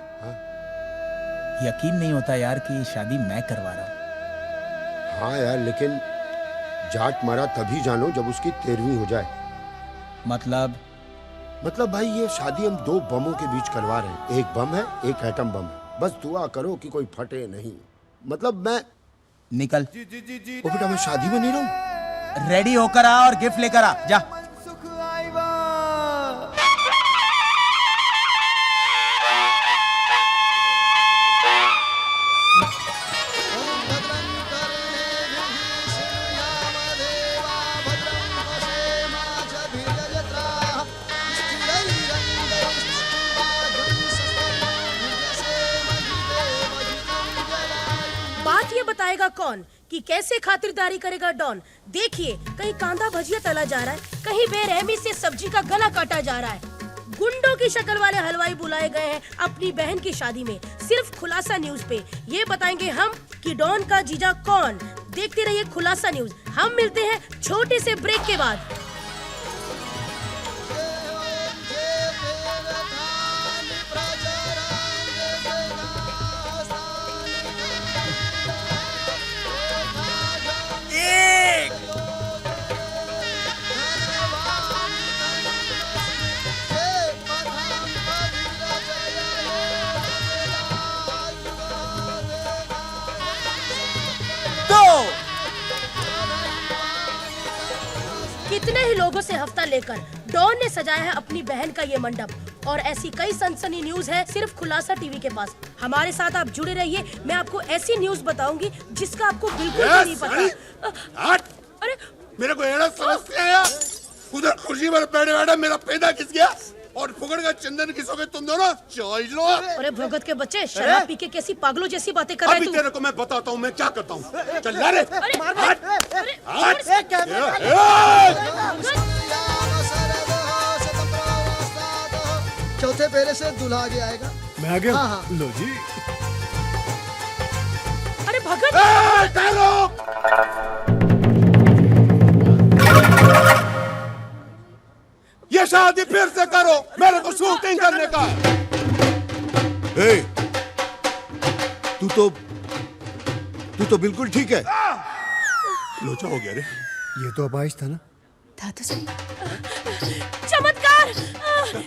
यकीन नहीं होता यार कि ये शादी मैं करवा रहा हूँ। हाँ यार, लेकिन जाट मारा तभी जानो जब उसकी 13वीं हो जाए। मतलब भाई ये शादी हम 2 बमों के बीच करवा रहे हैं। एक बम है, एक एटम बम है। बस दुआ करो कि कोई फटे नहीं। मतलब मैं निकल। ओ बेटा, मैं शादी में नहीं रहूं। रेडी होकर आ और गिफ्ट लेकर आ जा। बात ये बताएगा कौन कि कैसे खातिरदारी करेगा डॉन। देखिए कहीं कांदा भजिया तला जा रहा है, कहीं बेरहमी से सब्जी का गला काटा जा रहा है। गुंडों की शक्ल वाले हलवाई बुलाए गए हैं अपनी बहन की शादी में। सिर्फ खुलासा न्यूज पे ये बताएंगे हम कि डॉन का जीजा कौन। देखते रहिए खुलासा न्यूज। हम मिलते हैं छोटे से ब्रेक के बाद। कितने ही लोगों से हफ्ता लेकर डॉन ने सजाया है अपनी बहन का ये मंडप। और ऐसी कई सनसनी न्यूज है सिर्फ खुलासा टीवी के पास। हमारे साथ आप जुड़े रहिए। मैं आपको ऐसी न्यूज बताऊंगी जिसका आपको बिल्कुल भी नहीं पता। अरे मेरे को एड़ा समझते हैं यार। उधर कुर्सी पर बैठे बैठे मेरा पैदा किस गया और फुकड़ का चंदन किसोगे तुम दोनों? चलो। अरे भगत के बच्चे, शराब पी के कैसी पागलों जैसी बातें कर रहे अभी तू। तेरे को मैं बताता हूँ मैं क्या करता हूँ। चल ला रे। चौथे फेरे से दूल्हा आगे आएगा। मैं आ गया। हाँ। लो जी। अरे भगत ये शादी फिर से करो, मेरे को शूटिंग करने का। ए, तू तो बिल्कुल ठीक है। लोचा हो गया रे। ये तो अपाइश था ना? था तो सही। चमत्कार!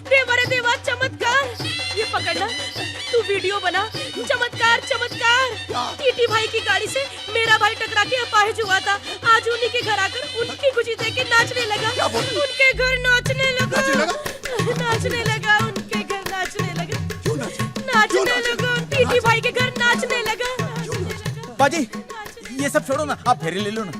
देवा रे देवा, चमत्कार! ये पकड़ना, तू वीडियो बना। चमत्कार चमत्कार! टीटी भाई की गाड़ी से मेरा भाई टकरा के अपाहिज हुआ था। आज उन्हीं के घर आकर उनकी खुशी देख के नाचने लगा। उनके घर नाचने लगा। नाचने लगा उनके घर नाचने लगा। नाचने लगा टीटी भाई के घर नाचने लगा। बाजी ये सब छोड़ो ना, आप फेरे ले लो ना।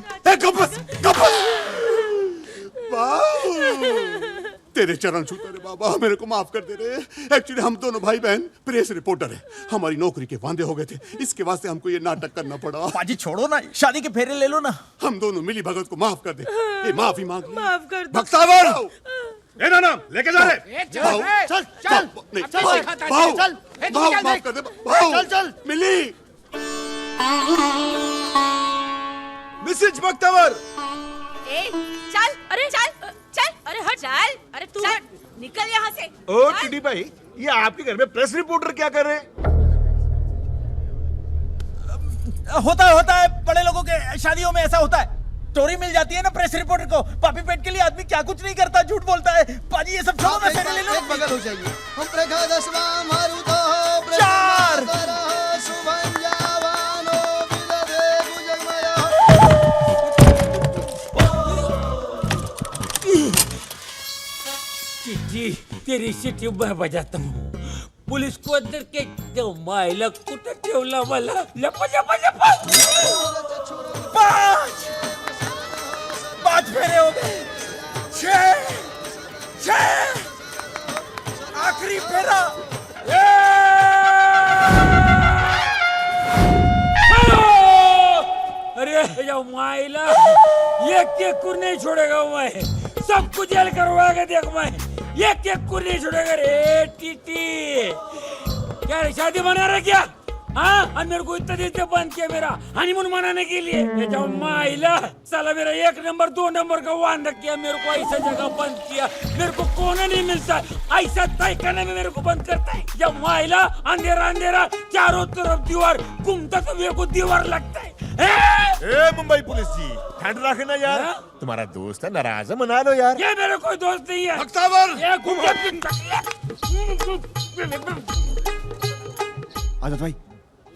तेरे चरण छूते रे बाबा, मेरे को माफ कर दे रे। एक्चुअली हम दोनों भाई बहन प्रेस रिपोर्टर है। हमारी नौकरी के वादे हो गए थे, इसके वास्ते हमको ये नाटक करना पड़ा। बाजी छोड़ो ना, शादी के फेरे ले लो ना। हम दोनों मिली भगत को माफ कर दे। ये माफी मांग ले। माफ कर दो। भक्तावर ए ना लेके जा रहे। भाऊ, चल चल भाऊ, भाऊ माफ कर दे भाऊ, चल चल मिली। मिसेज बख्तावर, चल, अरे चल, चल, अरे हट, चल, अरे तू हट, निकल यहाँ से। ओ टीटी भाई, ये आपके घर में प्रेस रिपोर्टर क्या कर रहे हैं? होता है बड़े लोगों के शादियों में ऐसा होता है। स्टोरी मिल जाती है ना प्रेस रिपोर्टर को। पापी पेट के लिए आदमी क्या कुछ नहीं करता, झूठ बोलता है। पाजी ये सब छोड़ो, मैं फेरे ले लूं। बगल हो जाइए। हम प्रगादस्वा मारुतो चार सुभंजावानो विदधे भुजगमयो। चिट्ठी तेरी चिट्ठी मैं बजाता हूँ। पुलिस को अंदर के जो मायला कुठे ठेवला मला लपा लपा लपा। पांच फेरे हो गए, छह, आखिरी फेरा। अरे जो मायला एक कुर नहीं छोड़ेगा मैं, सबको जेल करवाएगा देख मैं, एक कुर नहीं छोड़ेगा रे टीटी। क्या रे शादी मना रहा क्या? हाँ, और मेरे को इतना देर से बंद किया मेरा हनीमून मनाने के लिए। ये जो माइला साला मेरा 1 नंबर 2 नंबर का वादा किया, मेरे को ऐसा जगह बंद किया, मेरे को कोना नहीं मिलता, ऐसा तय करने में मेरे को बंद करता है। जब माइला अंधेरा अंधेरा चारों तरफ दीवार घूमता तो मेरे को दीवार लगता है। ए मुंबई पुलिस जी, ठंड रखना यार। तुम्हारा दोस्त है, नाराज है, मना लो यार। ये मेरा कोई दोस्त नहीं है। आजाद भाई,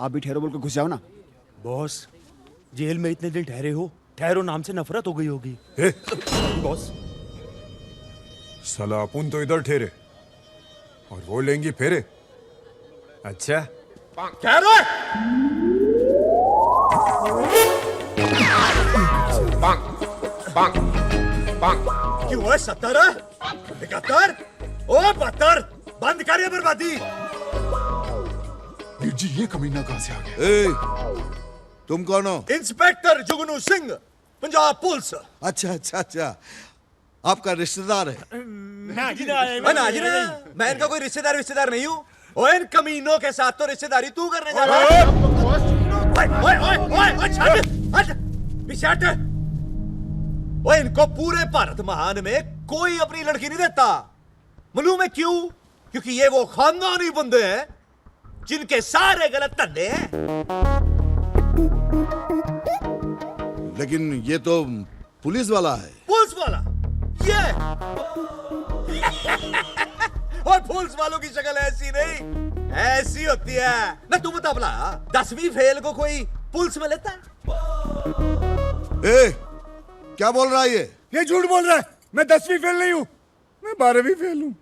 आप भी ठहरो बोल के घुस जाओ ना। बॉस, जेल में इतने दिन ठहरे हो, ठहरो नाम से नफरत हो गई होगी। बॉस, साला अपन तो इधर ठहरे और वो लेंगी फेरे। अच्छा ठहरो। क्यों है 70, 71, ओ 72, बंद करिए बर्बादी। वीर जी, ये कमीना कहां से आ गया? तुम कौन हो? इंस्पेक्टर जुगनू सिंह, पंजाब पुलिस। अच्छा, आपका रिश्तेदार है? ना जी ना, मैं इनका कोई रिश्तेदार नहीं हूँ। ओए इन कमीनों के साथ तो रिश्तेदारी तू करने जा रहा है। ओए इनको पूरे भारत महान में कोई अपनी लड़की नहीं देता। मालूम है क्यों? क्योंकि ये वो खानदानी बंदे हैं जिनके सारे गलत धंधे हैं। लेकिन ये तो पुलिस वाला है। पुलिस वाला ये और पुलिस वालों की शक्ल ऐसी नहीं, ऐसी होती है ना। तू बता भला, 10वीं फेल को कोई पुलिस में लेता है? क्या बोल रहा है ये झूठ बोल रहा है। मैं 10वीं फेल नहीं हूँ, मैं 12वीं फेल हूँ।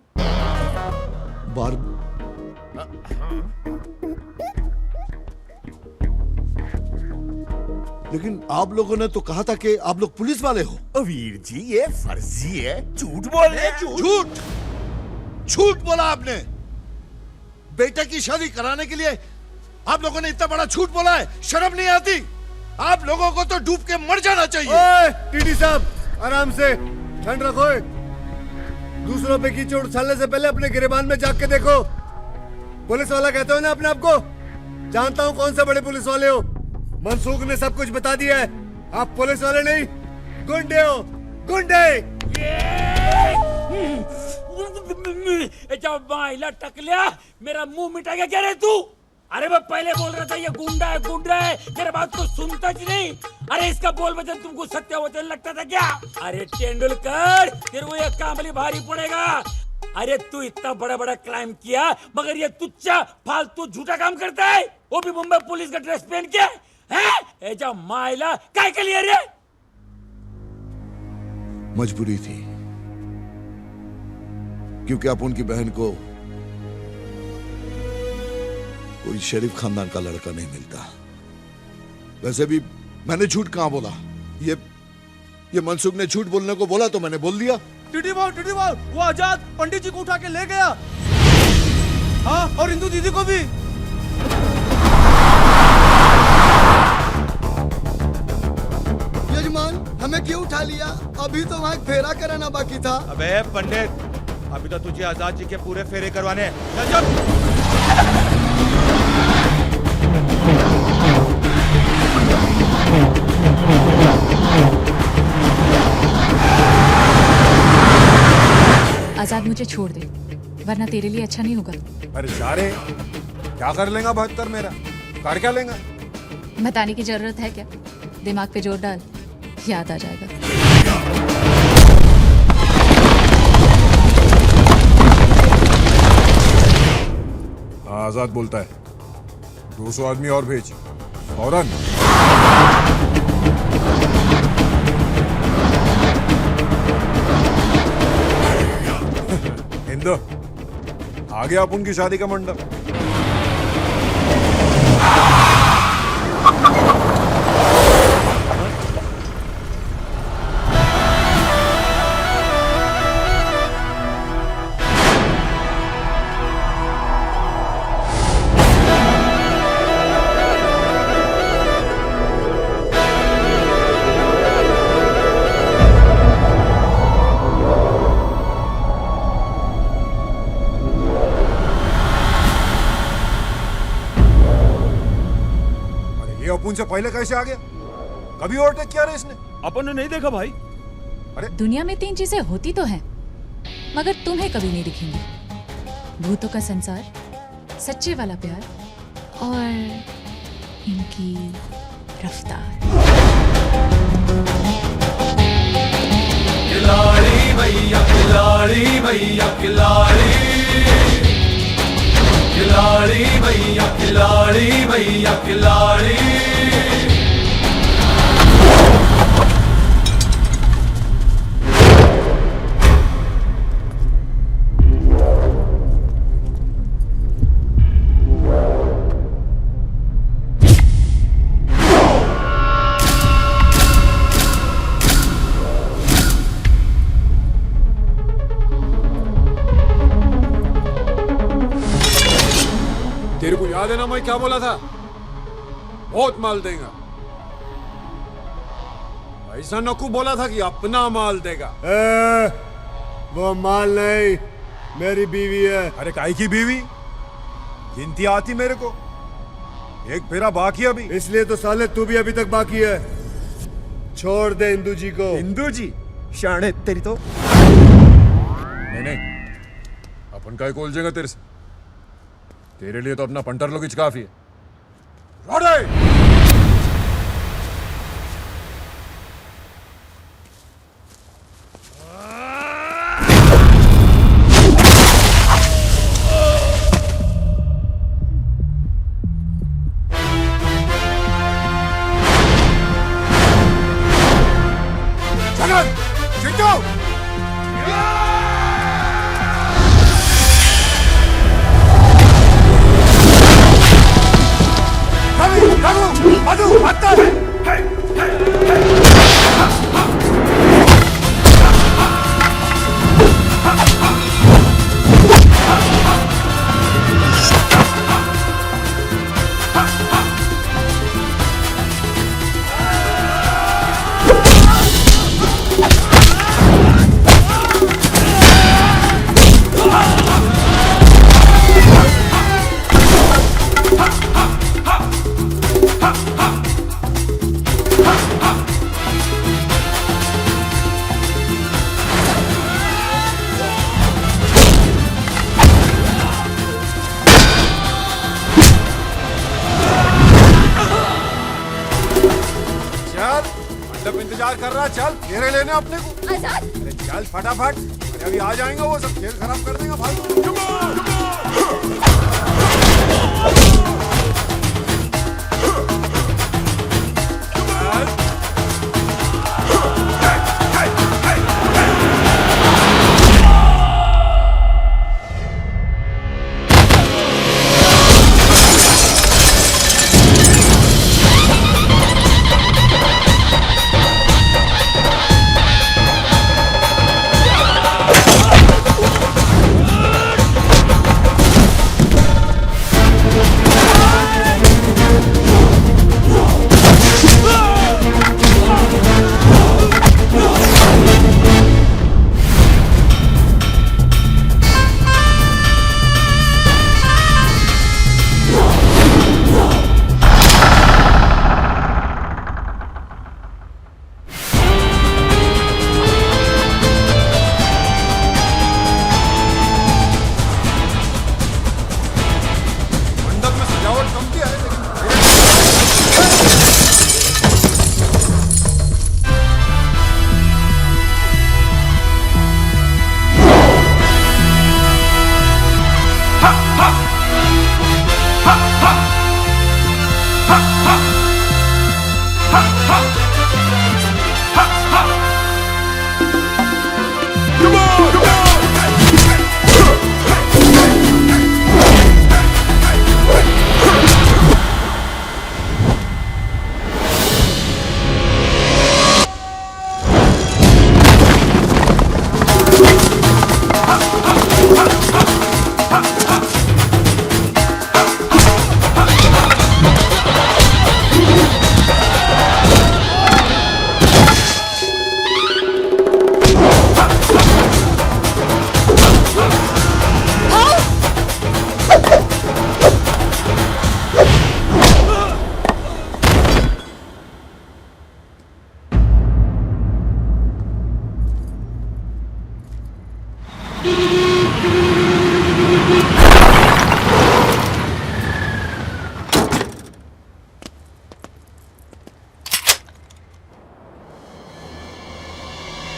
लेकिन आप लोगों ने तो कहा था कि आप लोग पुलिस वाले हो। वीर जी, ये फर्जी है, झूठ बोल रहे हैं। झूठ बोला आपने। बेटे की शादी कराने के लिए आप लोगों ने इतना बड़ा झूठ बोला है, शर्म नहीं आती? आप लोगों को तो डूब के मर जाना चाहिए। ओए टीटी साहब, आराम से, ठंड रखो। दूसरों पे कीचड़ उछालने से पहले अपने गिरेबान में झांक के देखो। पुलिस वाला कहते हो ना अपने आप को? जानता हूँ कौन से बड़े पुलिस वाले हो। मनसूख ने सब कुछ बता दिया है। आप पुलिस वाले नहीं, गुंडे हो, गुंडे। जब माइला टकलिया, मेरा मुंह मिटा गया क्या रे तू? अरे मैं पहले बोल रहा था ये गुंडा है, मेरे बात को सुनता ही नहीं। अरे इसका बोल वचन तुमको सत्य वचन लगता था क्या? अरे तेंदुलकर, तेरे को ये कामली भारी पड़ेगा। अरे तू इतना बड़ा बड़ा क्राइम किया, मगर ये तुच्चा फालतू झूठा काम करता है, वो भी मुंबई पुलिस का ड्रेस पहन के। है जा माइला काय के लिए रे? मजबूरी थी, क्योंकि आप उनकी बहन को कोई शरीफ खानदान का लड़का नहीं मिलता। वैसे भी मैंने झूठ कहां बोला? ये मनसूख ने झूठ बोलने को बोला तो मैंने बोल दिया। टीटी भाई, वो आजाद पंडित जी को उठा के ले गया। हाँ, और इंदू दीदी को भी। यजमान, हमें क्यों उठा लिया? अभी तो वहाँ एक फेरा कराना बाकी था। अबे पंडित, अभी तो तुझे आजाद जी के पूरे फेरे करवाने हैं। चल चल। आजाद मुझे छोड़ दे, वरना तेरे लिए अच्छा नहीं होगा। अरे जा रे, क्या कर लेगा 72 मेरा? कर क्या लेगा? बताने की जरूरत है क्या? दिमाग पे जोर डाल, याद आ जाएगा। हाँ, आजाद बोलता है 200 आदमी और भेज फौरन। हिंदू आ गया अपन की शादी का मंडप। अपन से पहले कैसे आ गया? कभी ओवरटेक किया रे इसने? अपन ने नहीं देखा भाई। अरे दुनिया में 3 चीजें होती तो हैं, मगर तुम्हें कभी नहीं दिखेंगी। भूतों का संसार, सच्चे वाला प्यार और इनकी रफ्तार। खिलाड़ी भैया खिलाड़ी भैया खिलाड़ी, खिलाड़ी भैया खिलाड़ी भैया खिलाड़ी। तेरे को याद है ना मैं क्या बोला था? बहुत माल देगा। ऐसा नकू बोला था कि अपना माल देगा। वो माल नहीं, मेरी बीवी है। अरे काई की बीवी? गिनती आती मेरे को, एक फेरा बाकी अभी। इसलिए तो साले तू भी अभी तक बाकी है। छोड़ दे इंदू जी को। इंदू जी शाणे तेरी तो। नहीं अपन का कोल जाएगा तेरे से। तेरे लिए तो अपना पंटर लोगिच काफी है। रोडे! जगन! चिंटू! मधु अंदर इंतजार कर रहा। चल घेरे लेने अपने को। आजाद! अरे चल फटाफट, अरे अभी आ जाएंगे वो सब, खेल खराब कर देंगे फालतू।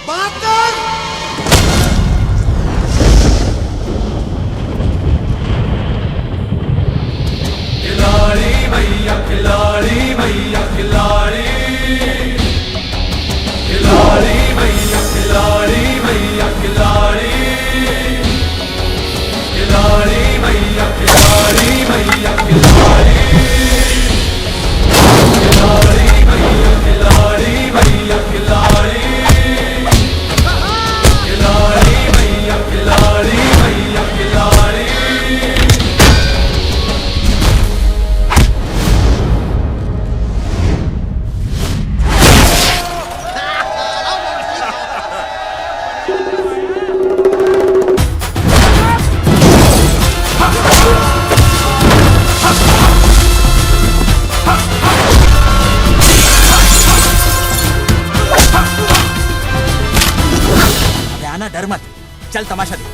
बात कर। खिलाड़ी भैया खिलाड़ी भैया खिलाड़ी खिलाड़ी भैया खिलाड़ी भैया खिलाड़ी खिलाड़ी भैया खिलाड़ी भैया खिलाड़ी खिलाड़ी भैया खिलाड़ी भैया खिलाड़ी खिलाड़ी भैया खिलाड़ी भैया खिलाड़ी। आना, डर मत, चल तमाशा देख।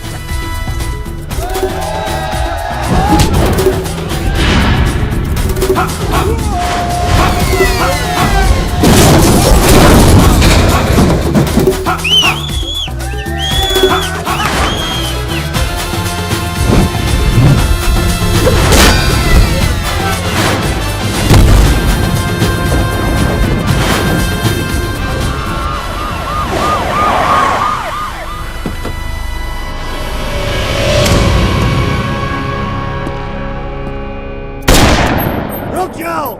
रुक जाओ,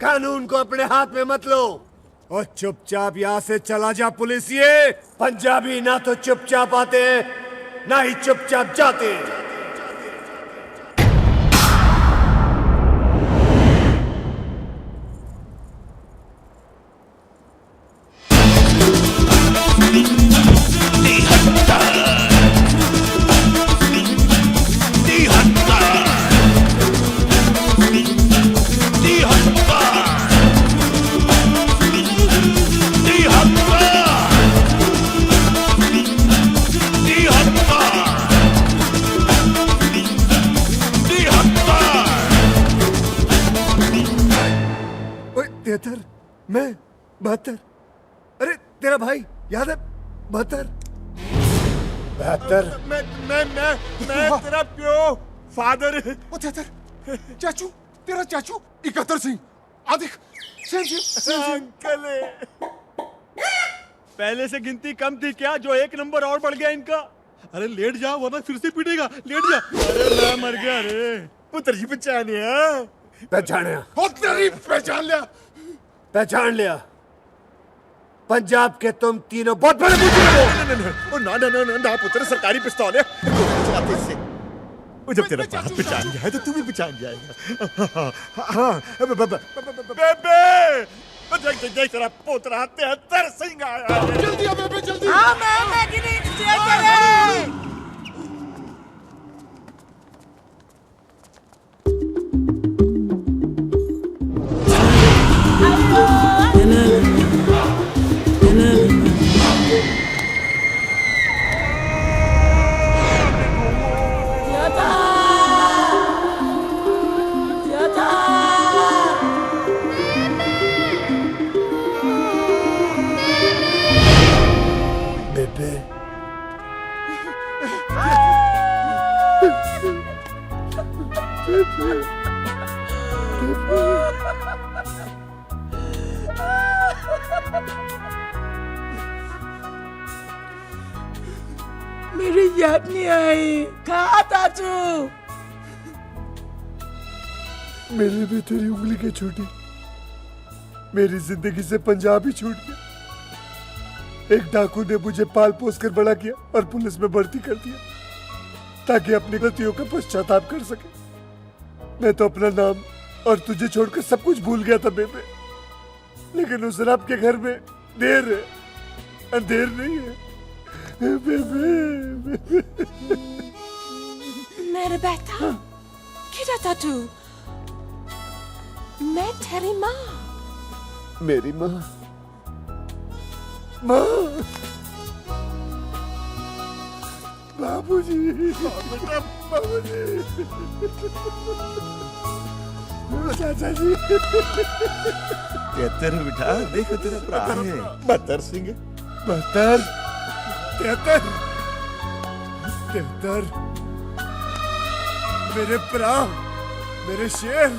कानून को अपने हाथ में मत लो और चुपचाप यहाँ से चला जा। पुलिसिए, पंजाबी ना तो चुपचाप आते हैं ना ही चुपचाप जाते हैं। तिहत्तर, मैं 72। अरे तेरा भाई याद है? 72 मैं तेरा प्यो फादर। ओ तिहत्तर, चाचू, तेरा चाचू 71 सिंह। आ देख, सेम अंकल है। पहले से गिनती कम थी क्या जो एक नंबर और बढ़ गया इनका? अरे लेट जा वरना फिर से पीटेगा। लेट जा। अरे मैं मर गया रे। पुत्र जी पहचानिया। पहचानिया? ओ तेरी पहचान लिया। पहचान लिया। पंजाब के तुम तीनों बहुत बड़े बुजुर्ग हो। ना पुत्र, सरकारी पिस्तौल है। चलाते इससे। वो जब तेरा बाप पहचान जाए तो तू भी पहचान जाएगा। हाँ, बेबे, देख तेरा पोतरा 73 सिंह आया। जल्दी आ बेबे, जल्दी। हाँ मैं गिनी चले। मेरी याद नहीं आई। कहा ताचू? मेरे में तेरी उंगली के छूटी, मेरी जिंदगी से पंजाब ही छूट गया। एक डाकू ने मुझे पाल पोस कर बड़ा किया और पुलिस में भर्ती कर दिया ताकि अपनी गलतियों का पश्चाताप कर सके। मैं तो अपना नाम और तुझे छोड़कर सब कुछ भूल गया था बेबे, लेकिन उस रब के घर में देर है, अंधेर नहीं है बेबे। मेरे बेटा, किधर था तू? मैं तेरी माँ। मेरी माँ? माँ? बाबूजी, बेटा बाबूजी, चाचा जी। कहते रहे बेटा, देखो तेरा भरा है 72 सिंह। 72 73 73 मेरे भरा मेरे शेर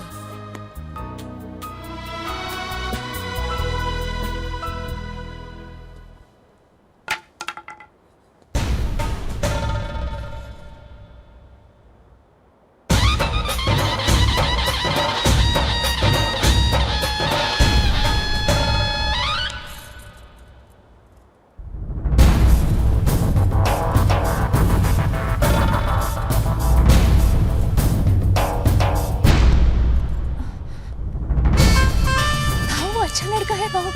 अच्छा लड़का है भाव।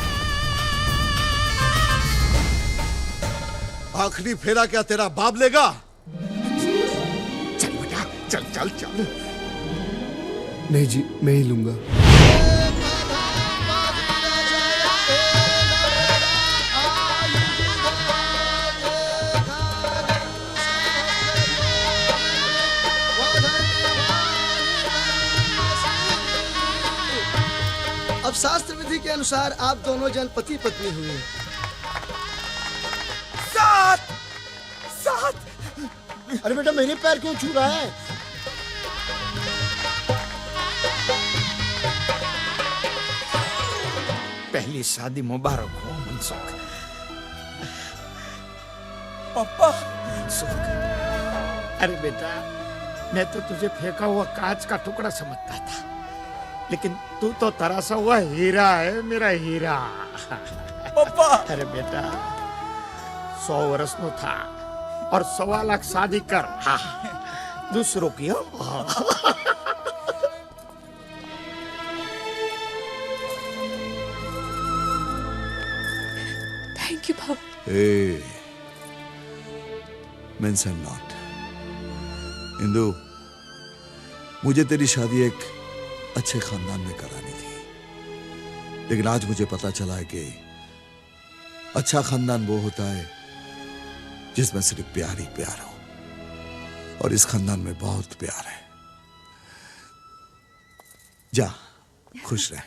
आखिरी फेरा क्या तेरा बाप लेगा? चल बेटा चल चल चल। नहीं जी मैं ही लूंगा। अब शास्त्र विधि के अनुसार आप दोनों जन पति पत्नी हुए। साथ साथ। अरे बेटा मेरे पैर क्यों छू रहा है? पहली शादी मुबारक हो मनसुख। पापा मनसुख, अरे बेटा मैं तो तुझे फेंका हुआ कांच का टुकड़ा समझता था, लेकिन तू तो तरासा हुआ हीरा है, मेरा हीरा। पापा अरे बेटा 100 वर्ष नो था और 1.25 लाख शादी कर। हाँ दूसरों की हो। थैंक यू भाव। Hey, mention not. इंदु, मुझे तेरी शादी एक अच्छे खानदान में करानी थी, लेकिन आज मुझे पता चला है कि अच्छा खानदान वो होता है जिसमें सिर्फ प्यार ही प्यार हो, और इस खानदान में बहुत प्यार है। जा खुश रह।